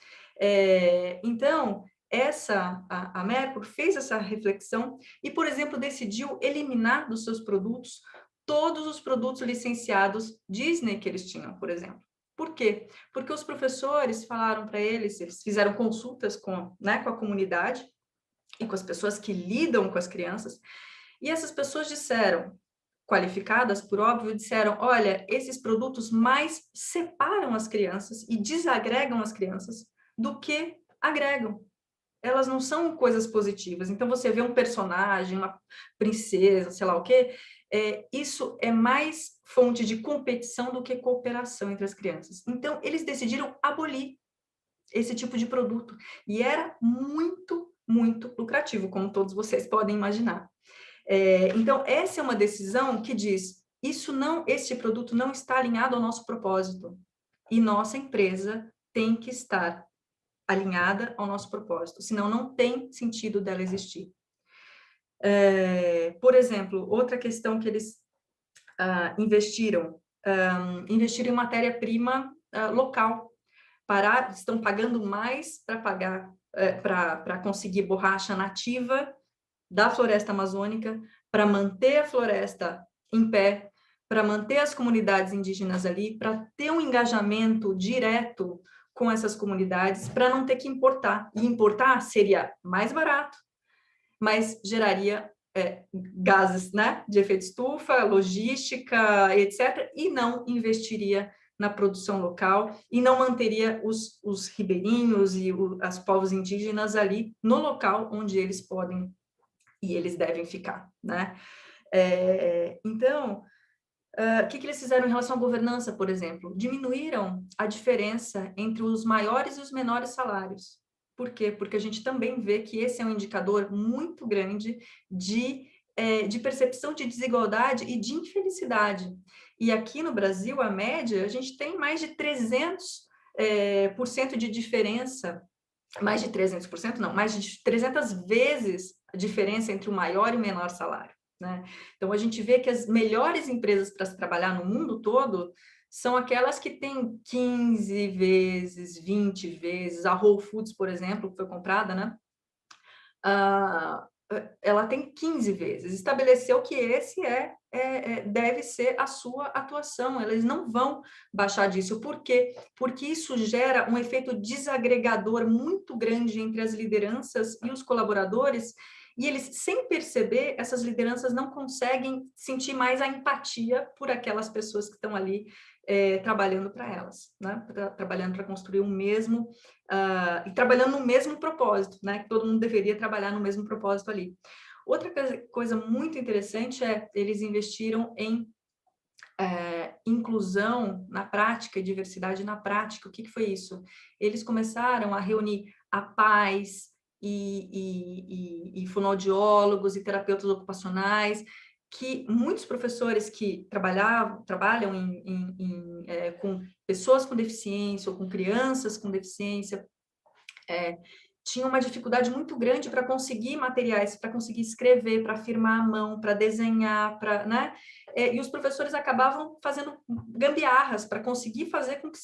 Então, a Merkur fez essa reflexão e, por exemplo, decidiu eliminar dos seus produtos todos os produtos licenciados Disney que eles tinham, por exemplo. Por quê? Porque os professores falaram para eles fizeram consultas com a comunidade e com as pessoas que lidam com as crianças, e essas pessoas disseram, qualificadas, por óbvio, disseram, olha, esses produtos mais separam as crianças e desagregam as crianças do que agregam. Elas não são coisas positivas. Então, você vê um personagem, uma princesa, sei lá o quê, isso é mais fonte de competição do que cooperação entre as crianças. Então, eles decidiram abolir esse tipo de produto. E era muito, muito lucrativo, como todos vocês podem imaginar. Então, essa é uma decisão que diz, este produto não está alinhado ao nosso propósito. E nossa empresa tem que estar alinhada ao nosso propósito, senão não tem sentido dela existir. Por exemplo, outra questão que eles investiram em matéria-prima local. Estão pagando mais para pagar para conseguir borracha nativa da floresta amazônica, para manter a floresta em pé, para manter as comunidades indígenas ali, para ter um engajamento direto com essas comunidades, para não ter que importar. E importar seria mais barato, mas geraria gases, né, de efeito estufa, logística, etc., e não investiria na produção local e não manteria os ribeirinhos e os povos indígenas ali no local onde eles podem e eles devem ficar, né? Então, o que eles fizeram em relação à governança, por exemplo? Diminuíram a diferença entre os maiores e os menores salários. Por quê? Porque a gente também vê que esse é um indicador muito grande de percepção de desigualdade e de infelicidade. E aqui no Brasil, a média, a gente tem mais de 300% de diferença, mais de 300%, não, mais de 300 vezes a diferença entre o maior e o menor salário, né? Então, a gente vê que as melhores empresas para se trabalhar no mundo todo são aquelas que têm 15 vezes, 20 vezes. A Whole Foods, por exemplo, que foi comprada, né? Ela tem 15 vezes. Estabeleceu que esse deve ser a sua atuação. Eles não vão baixar disso. Por quê? Porque isso gera um efeito desagregador muito grande entre as lideranças e os colaboradores, e eles, sem perceber, essas lideranças não conseguem sentir mais a empatia por aquelas pessoas que estão ali trabalhando para elas, né? Trabalhando para construir o mesmo, e trabalhando no mesmo propósito, né? Que todo mundo deveria trabalhar no mesmo propósito ali. Outra coisa muito interessante eles investiram em inclusão na prática e diversidade na prática. O que foi isso? Eles começaram a reunir a pais e fonoaudiólogos e terapeutas ocupacionais, que muitos professores que trabalham com pessoas com deficiência ou com crianças com deficiência, tinham uma dificuldade muito grande para conseguir materiais, para conseguir escrever, para firmar a mão, para desenhar, né? E os professores acabavam fazendo gambiarras para conseguir fazer com que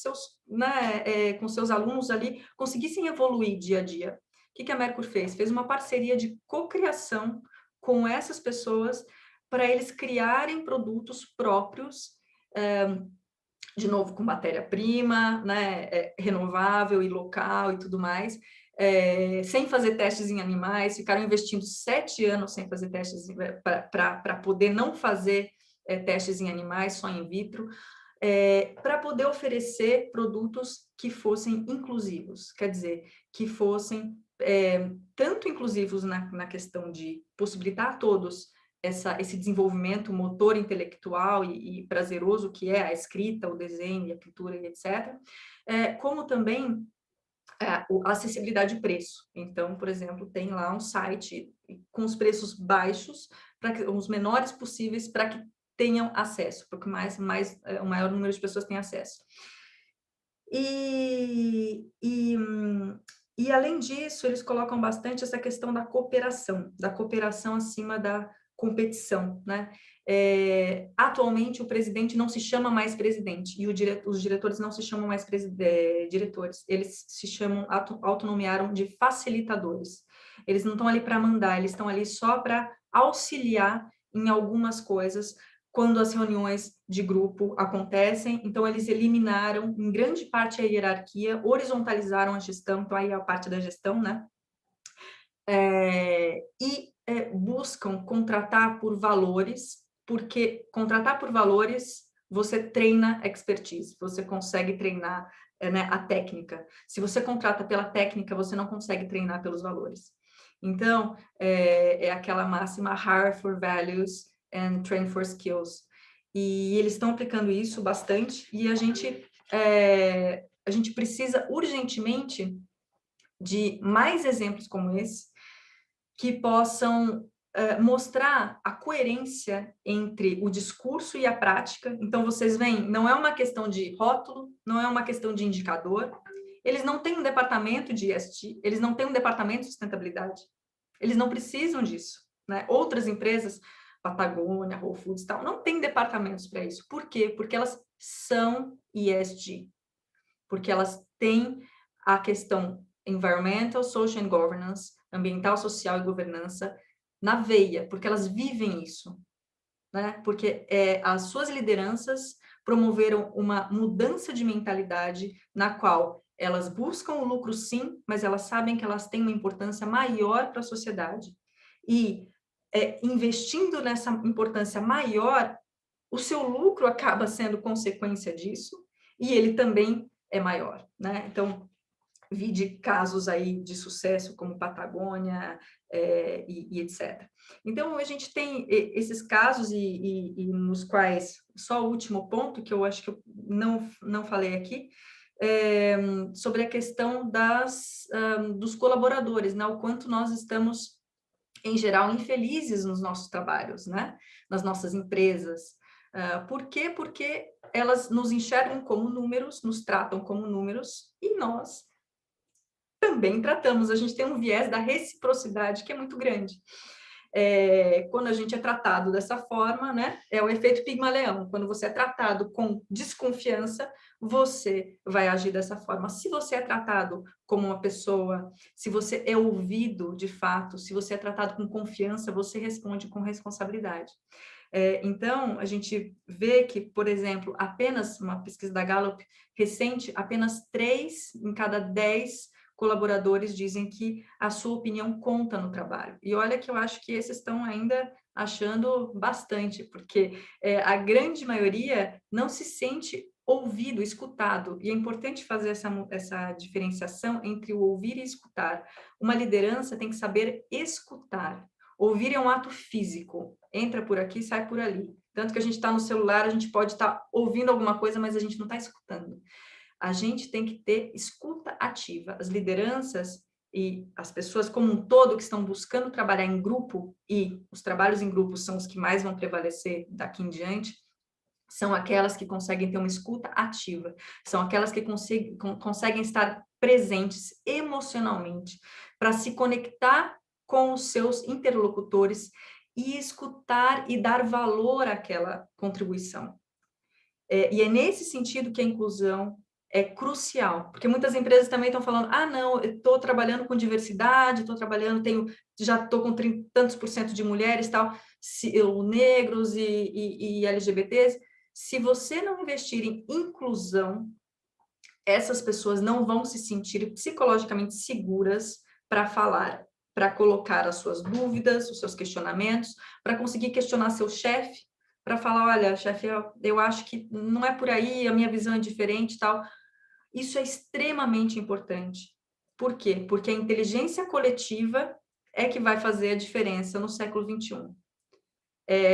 com seus alunos ali conseguissem evoluir dia a dia. O que a Merkur fez? Fez uma parceria de cocriação com essas pessoas para eles criarem produtos próprios de novo, com matéria-prima, né, renovável e local e tudo mais, sem fazer testes em animais, ficaram investindo 7 anos sem fazer testes para poder não fazer testes em animais, só in vitro, para poder oferecer produtos que fossem inclusivos, quer dizer, que fossem tanto inclusivos na questão de possibilitar a todos esse desenvolvimento motor intelectual e prazeroso que é a escrita, o desenho, a pintura e etc., como também a acessibilidade de preço. Então, por exemplo, tem lá um site com os preços baixos, os menores possíveis, para que tenham acesso, porque o maior número de pessoas tem acesso. E além disso, eles colocam bastante essa questão da cooperação acima da competição, né? Atualmente, o presidente não se chama mais presidente, e os diretores não se chamam mais diretores, eles se chamam, autonomearam de facilitadores. Eles não estão ali para mandar, eles estão ali só para auxiliar em algumas coisas, quando as reuniões de grupo acontecem. Então, eles eliminaram, em grande parte, a hierarquia, horizontalizaram a gestão, então aí é a parte da gestão, né? Buscam contratar por valores, porque contratar por valores, você treina expertise, você consegue treinar né, a técnica. Se você contrata pela técnica, você não consegue treinar pelos valores. Então, é aquela máxima hire for values and train for skills. E eles estão aplicando isso bastante, e a gente precisa urgentemente de mais exemplos como esse, que possam mostrar a coerência entre o discurso e a prática. Então, vocês veem, não é uma questão de rótulo, não é uma questão de indicador, eles não têm um departamento de ESG, eles não têm um departamento de sustentabilidade, eles não precisam disso, né? Outras empresas, Patagônia, Whole Foods, tal, não têm departamentos para isso. Por quê? Porque elas são ESG, porque elas têm a questão environmental, social and governance, ambiental, social e governança na veia, porque elas vivem isso, né? Porque as suas lideranças promoveram uma mudança de mentalidade na qual elas buscam o lucro sim, mas elas sabem que elas têm uma importância maior para a sociedade. E investindo nessa importância maior, o seu lucro acaba sendo consequência disso, e ele também é maior, né? Então, vi de casos aí de sucesso, como Patagônia e etc. Então, a gente tem esses casos e nos quais, só o último ponto, que eu acho que eu não falei aqui, sobre a questão dos colaboradores, né? O quanto nós estamos, em geral, infelizes nos nossos trabalhos, né? Nas nossas empresas. Por quê? Porque elas nos enxergam como números, nos tratam como números, e nós também tratamos. A gente tem um viés da reciprocidade que é muito grande. Quando a gente é tratado dessa forma, né, é o efeito Pigmaleão. Quando você é tratado com desconfiança, você vai agir dessa forma. Se você é tratado como uma pessoa, se você é ouvido de fato, se você é tratado com confiança, você responde com responsabilidade. Então, a gente vê que, por exemplo, apenas uma pesquisa da Gallup recente, apenas 3 em cada 10 colaboradores dizem que a sua opinião conta no trabalho. E olha que eu acho que esses estão ainda achando bastante, porque a grande maioria não se sente ouvido, escutado. E é importante fazer essa diferenciação entre o ouvir e escutar. Uma liderança tem que saber escutar. Ouvir é um ato físico. Entra por aqui, sai por ali. Tanto que a gente está no celular, a gente pode estar ouvindo alguma coisa, mas a gente não está escutando. A gente tem que ter escuta ativa. As lideranças e as pessoas como um todo que estão buscando trabalhar em grupo, e os trabalhos em grupo são os que mais vão prevalecer daqui em diante, são aquelas que conseguem ter uma escuta ativa, são aquelas que conseguem estar presentes emocionalmente para se conectar com os seus interlocutores e escutar e dar valor àquela contribuição. E é nesse sentido que a inclusão é crucial, porque muitas empresas também estão falando, não, eu estou trabalhando com diversidade, já estou com tantos % de mulheres, tal, negros e LGBTs, Se você não investir em inclusão, essas pessoas não vão se sentir psicologicamente seguras para falar, para colocar as suas dúvidas, os seus questionamentos, para conseguir questionar seu chefe, para falar, olha, chefe, eu acho que não é por aí, a minha visão é diferente e tal. Isso é extremamente importante. Por quê? Porque a inteligência coletiva é que vai fazer a diferença no século XXI.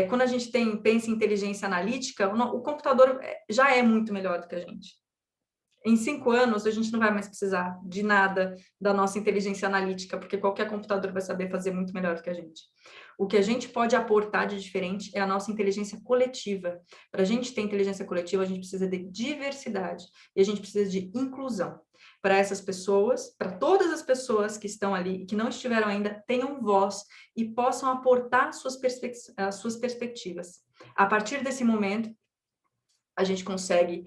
Quando a gente pensa em inteligência analítica, o computador já é muito melhor do que a gente. Em 5 anos, a gente não vai mais precisar de nada da nossa inteligência analítica, porque qualquer computador vai saber fazer muito melhor do que a gente. O que a gente pode aportar de diferente é a nossa inteligência coletiva. Para a gente ter inteligência coletiva, a gente precisa de diversidade e a gente precisa de inclusão. Para essas pessoas, para todas as pessoas que estão ali e que não estiveram ainda, tenham voz e possam aportar as suas perspectivas. A partir desse momento, a gente consegue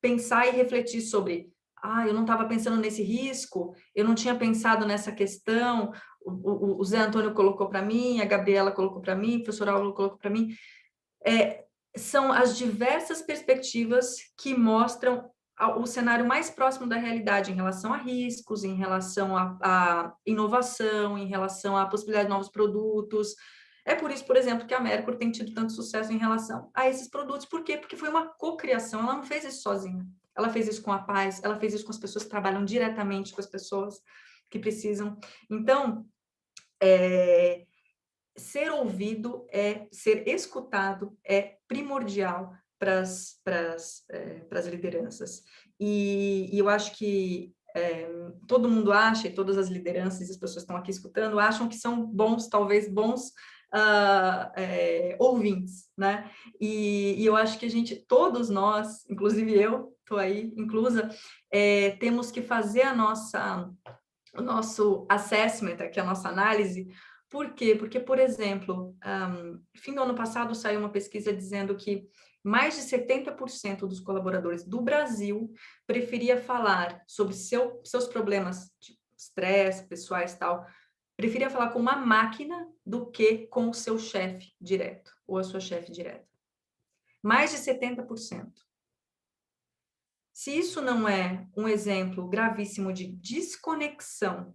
pensar e refletir sobre, eu não estava pensando nesse risco, eu não tinha pensado nessa questão, o Zé Antônio colocou para mim, a Gabriela colocou para mim, o professor Álvaro colocou para mim. São as diversas perspectivas que mostram o cenário mais próximo da realidade em relação a riscos, em relação à inovação, em relação à possibilidade de novos produtos. É por isso, por exemplo, que a Mercury tem tido tanto sucesso em relação a esses produtos. Por quê? Porque foi uma cocriação, ela não fez isso sozinha. Ela fez isso com a Paz, ela fez isso com as pessoas que trabalham diretamente com as pessoas que precisam. Então, ser ouvido, ser escutado é primordial para as lideranças. E eu acho que todo mundo acha, e todas as lideranças e as pessoas que estão aqui escutando, acham que são bons, talvez bons ouvintes, né? E eu acho que todos nós, inclusive eu, estou aí inclusa, temos que fazer o nosso assessment, aqui a nossa análise. Por quê? Porque, por exemplo, fim do ano passado saiu uma pesquisa dizendo que mais de 70% dos colaboradores do Brasil preferia falar sobre seus problemas de estresse, pessoais e tal, preferia falar com uma máquina do que com o seu chefe direto, ou a sua chefe direta. Mais de 70%. Se isso não é um exemplo gravíssimo de desconexão,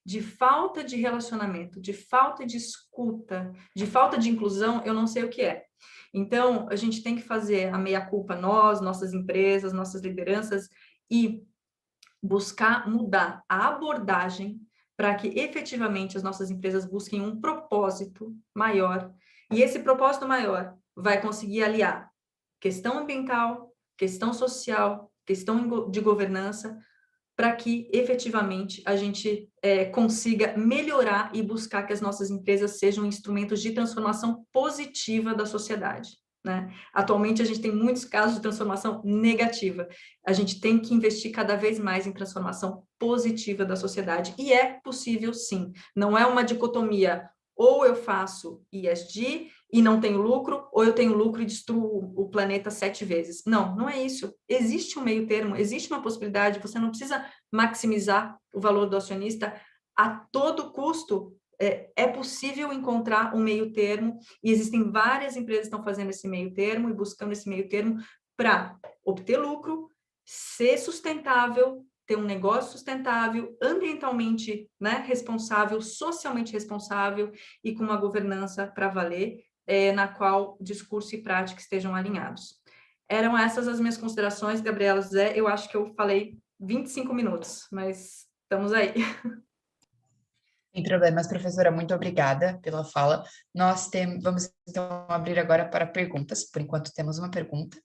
de falta de relacionamento, de falta de escuta, de falta de inclusão, eu não sei o que é. Então, a gente tem que fazer a meia-culpa, nossas empresas, nossas lideranças, e buscar mudar a abordagem para que efetivamente as nossas empresas busquem um propósito maior. E esse propósito maior vai conseguir aliar questão ambiental, questão social, questão de governança, para que efetivamente a gente consiga melhorar e buscar que as nossas empresas sejam instrumentos de transformação positiva da sociedade, né? Atualmente a gente tem muitos casos de transformação negativa. A gente tem que investir cada vez mais em transformação positiva da sociedade, e é possível sim. Não é uma dicotomia, ou eu faço ESG e não tenho lucro, ou eu tenho lucro e destruo o planeta 7 vezes. Não, não é isso. Existe um meio termo, existe uma possibilidade, você não precisa maximizar o valor do acionista a todo custo. É possível encontrar um meio termo, e existem várias empresas que estão fazendo esse meio termo e buscando esse meio termo para obter lucro, ser sustentável, ter um negócio sustentável, ambientalmente, né, responsável, socialmente responsável e com uma governança para valer, na qual discurso e prática estejam alinhados. Eram essas as minhas considerações, Gabriela, Zé. Eu acho que eu falei 25 minutos, mas estamos aí. Sem problemas, professora, muito obrigada pela fala. Vamos então abrir agora para perguntas. Por enquanto temos uma pergunta.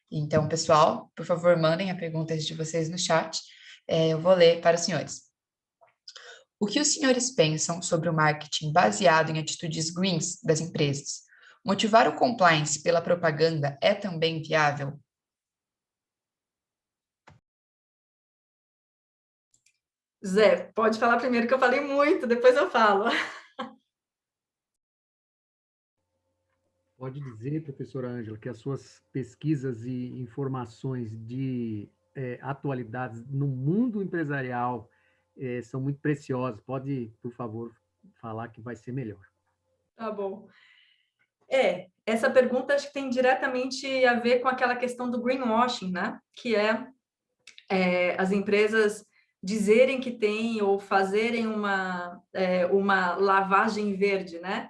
Então, pessoal, por favor, mandem a pergunta de vocês no chat. Eu vou ler para os senhores. O que os senhores pensam sobre o marketing baseado em atitudes greens das empresas? Motivar o compliance pela propaganda é também viável? Zé, pode falar primeiro, que eu falei muito, depois eu falo. Pode dizer, professora Ângela, que as suas pesquisas e informações de atualidades no mundo empresarial são muito preciosas. Pode, por favor, falar que vai ser melhor. Tá bom. Essa pergunta acho que tem diretamente a ver com aquela questão do greenwashing, né? Que as empresas dizerem que tem ou fazerem uma lavagem verde, né?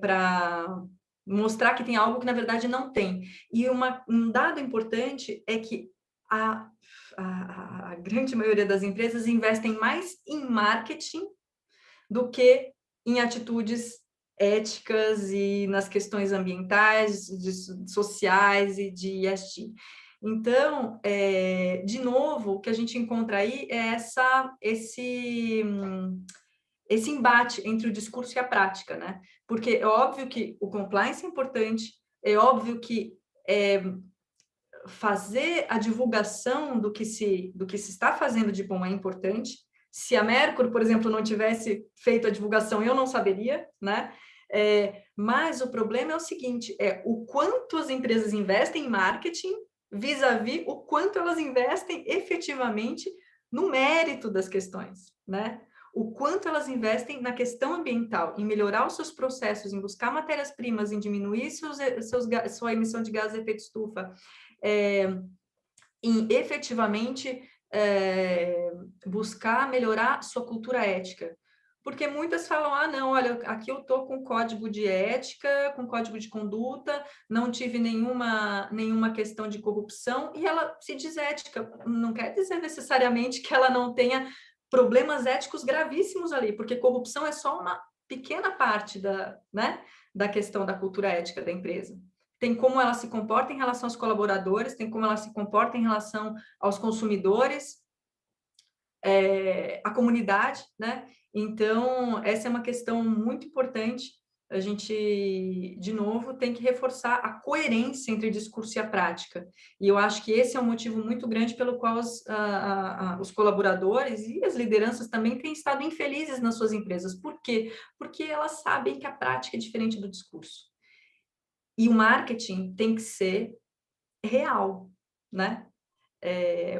Para mostrar que tem algo que, na verdade, não tem. E um dado importante é que a grande maioria das empresas investem mais em marketing do que em atitudes éticas e nas questões ambientais, sociais e de ESG. Então, de novo, o que a gente encontra aí é esse embate entre o discurso e a prática, né? Porque é óbvio que o compliance é importante, é óbvio que fazer a divulgação do que se está fazendo de bom é importante. Se a Mercury, por exemplo, não tivesse feito a divulgação, eu não saberia, né? Mas o problema é o seguinte, o quanto as empresas investem em marketing vis-à-vis o quanto elas investem efetivamente no mérito das questões, né? O quanto elas investem na questão ambiental, em melhorar os seus processos, em buscar matérias-primas, em diminuir sua emissão de gás de efeito estufa, em efetivamente buscar melhorar sua cultura ética. Porque muitas falam, não, olha, aqui eu estou com código de ética, com código de conduta, não tive nenhuma questão de corrupção, e ela se diz ética. Não quer dizer necessariamente que ela não tenha problemas éticos gravíssimos ali, porque corrupção é só uma pequena parte da questão da cultura ética da empresa. Tem como ela se comporta em relação aos colaboradores, tem como ela se comporta em relação aos consumidores, à comunidade, né? Então, essa é uma questão muito importante. A gente, de novo, tem que reforçar a coerência entre o discurso e a prática. E eu acho que esse é um motivo muito grande pelo qual os colaboradores e as lideranças também têm estado infelizes nas suas empresas. Por quê? Porque elas sabem que a prática é diferente do discurso. E o marketing tem que ser real, né?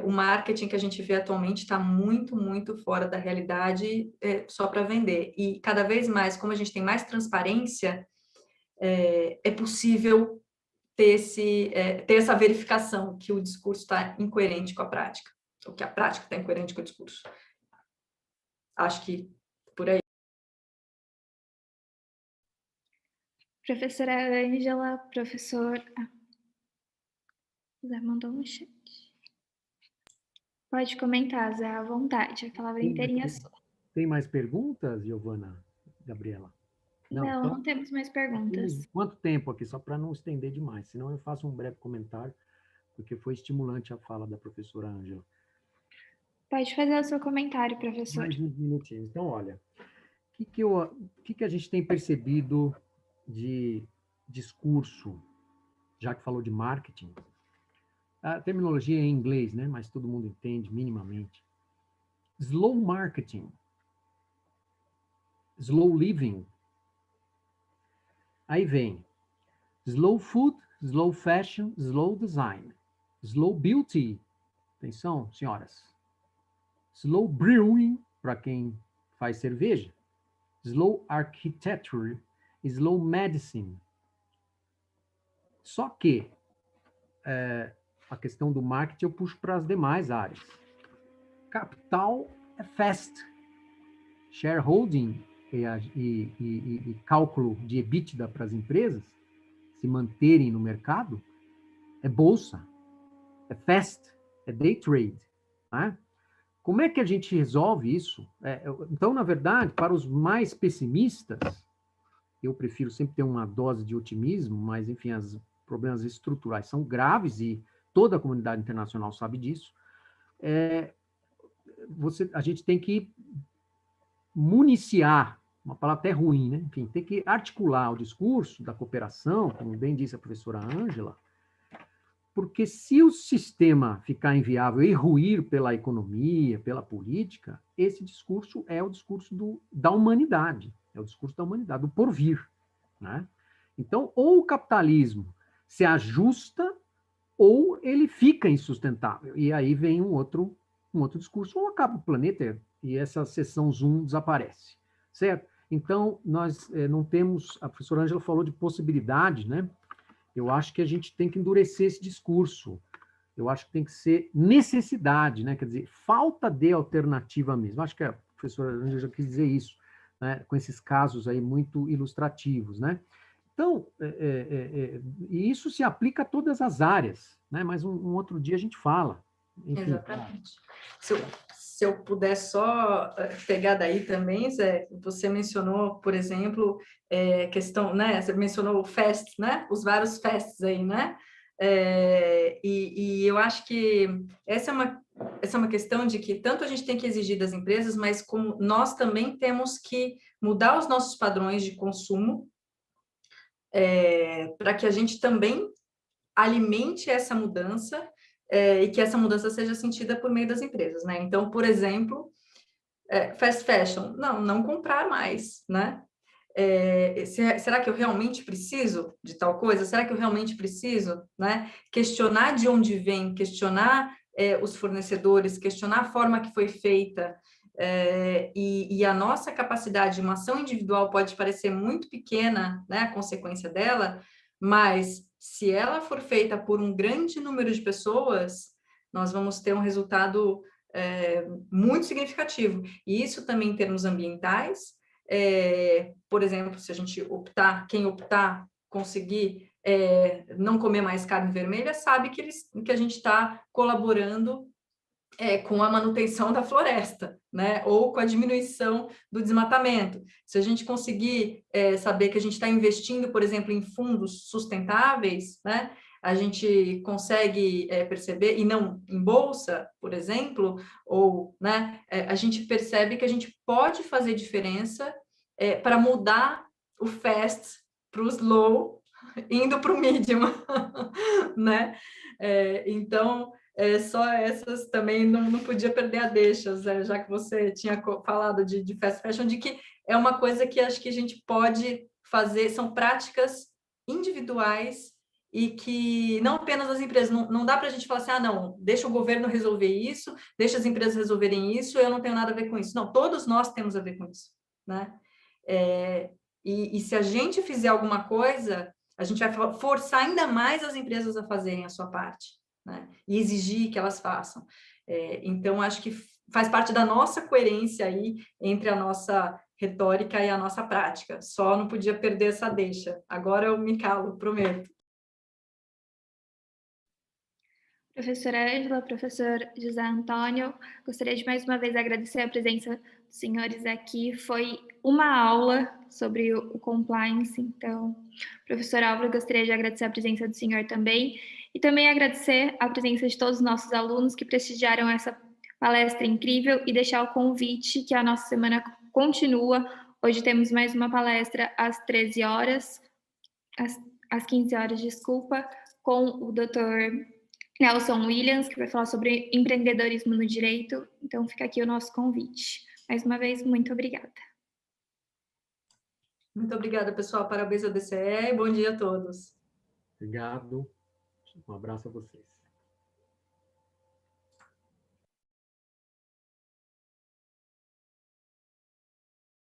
O marketing que a gente vê atualmente está muito, muito fora da realidade, só para vender. E cada vez mais, como a gente tem mais transparência, é possível ter essa verificação que o discurso está incoerente com a prática, ou que a prática está incoerente com o discurso. Acho que por aí. Professora Ângela, professor... Zé mandou um chat. Pode comentar, Zé, à vontade. A palavra inteirinha é sua. Tem mais perguntas, Giovana, Gabriela? Não temos mais perguntas. Quanto tempo aqui, só para não estender demais, senão eu faço um breve comentário, porque foi estimulante a fala da professora Ângela. Pode fazer o seu comentário, professor. Mais uns minutinhos. Então, olha, o que a gente tem percebido de discurso, já que falou de marketing? A terminologia é em inglês, né? Mas todo mundo entende minimamente. Slow marketing, slow living. Aí vem slow food, slow fashion, slow design, slow beauty. Atenção, senhoras. Slow brewing, para quem faz cerveja. Slow architecture, slow medicine. Só que a questão do marketing eu puxo para as demais áreas. Capital é fast. Shareholding e cálculo de EBITDA para as empresas se manterem no mercado é bolsa, é fast, é day trade. Né? Como é que a gente resolve isso? Então, na verdade, para os mais pessimistas, eu prefiro sempre ter uma dose de otimismo, mas, enfim, os problemas estruturais são graves e toda a comunidade internacional sabe disso. A gente tem que municiar, uma palavra até ruim, né? Enfim, tem que articular o discurso da cooperação, como bem disse a professora Ângela, porque se o sistema ficar inviável e ruir pela economia, pela política, esse discurso é o discurso da humanidade, é o discurso da humanidade, do porvir. Né? Então, ou o capitalismo se ajusta, ou ele fica insustentável. E aí vem um outro discurso, ou acaba o planeta e essa seção Zoom desaparece. Certo? Então, nós não temos, a professora Ângela falou de possibilidade, né? Eu acho que a gente tem que endurecer esse discurso. Eu acho que tem que ser necessidade, né? Quer dizer, falta de alternativa mesmo. Acho que a professora Ângela já quis dizer isso, né? Com esses casos aí muito ilustrativos, né? Então, e isso se aplica a todas as áreas, né? Mas um outro dia a gente fala. Enfim. Exatamente. Se eu puder só pegar daí também, Zé, você mencionou, por exemplo, questão, né? Você mencionou o FAST, né? Os vários FASTs aí, né? E eu acho que essa é uma questão de que tanto a gente tem que exigir das empresas, mas como nós também temos que mudar os nossos padrões de consumo, para que a gente também alimente essa mudança e que essa mudança seja sentida por meio das empresas, né? Então, por exemplo, fast fashion, não comprar mais, né? Será que eu realmente preciso de tal coisa? Será que eu realmente preciso, né? Questionar de onde vem, questionar os fornecedores, questionar a forma que foi feita, e a nossa capacidade, uma ação individual pode parecer muito pequena, né? A consequência dela, mas se ela for feita por um grande número de pessoas, nós vamos ter um resultado muito significativo. E isso também em termos ambientais, por exemplo, se a gente optar, quem optar conseguir não comer mais carne vermelha, sabe que a gente está colaborando com a manutenção da floresta, né? Ou com a diminuição do desmatamento. Se a gente conseguir saber que a gente está investindo, por exemplo, em fundos sustentáveis, né? A gente consegue perceber, e não em bolsa, por exemplo, ou, né? A gente percebe que a gente pode fazer diferença para mudar o fast para o slow, indo para o medium, né? Então, só essas também não podia perder a deixa, Zé, já que você tinha falado de fast fashion, de que é uma coisa que acho que a gente pode fazer, são práticas individuais e que não apenas as empresas, não dá para a gente falar assim, não, deixa o governo resolver isso, deixa as empresas resolverem isso, eu não tenho nada a ver com isso. Não, todos nós temos a ver com isso, né? E se a gente fizer alguma coisa, a gente vai forçar ainda mais as empresas a fazerem a sua parte, né? E exigir que elas façam. Então, acho que faz parte da nossa coerência aí entre a nossa retórica e a nossa prática. Só não podia perder essa deixa. Agora eu me calo, prometo. Professora Ângela, professor José Antônio, gostaria de mais uma vez agradecer a presença dos senhores aqui. Foi uma aula sobre o compliance, então, professor Álvaro, gostaria de agradecer a presença do senhor também, e também agradecer a presença de todos os nossos alunos que prestigiaram essa palestra incrível e deixar o convite que a nossa semana continua. Hoje temos mais uma palestra às 13 horas, às 15 horas, desculpa, com o doutor Nelson Williams, que vai falar sobre empreendedorismo no direito. Então, fica aqui o nosso convite. Mais uma vez, muito obrigada. Muito obrigada, pessoal. Parabéns ao DCE e bom dia a todos. Obrigado. Um abraço a vocês.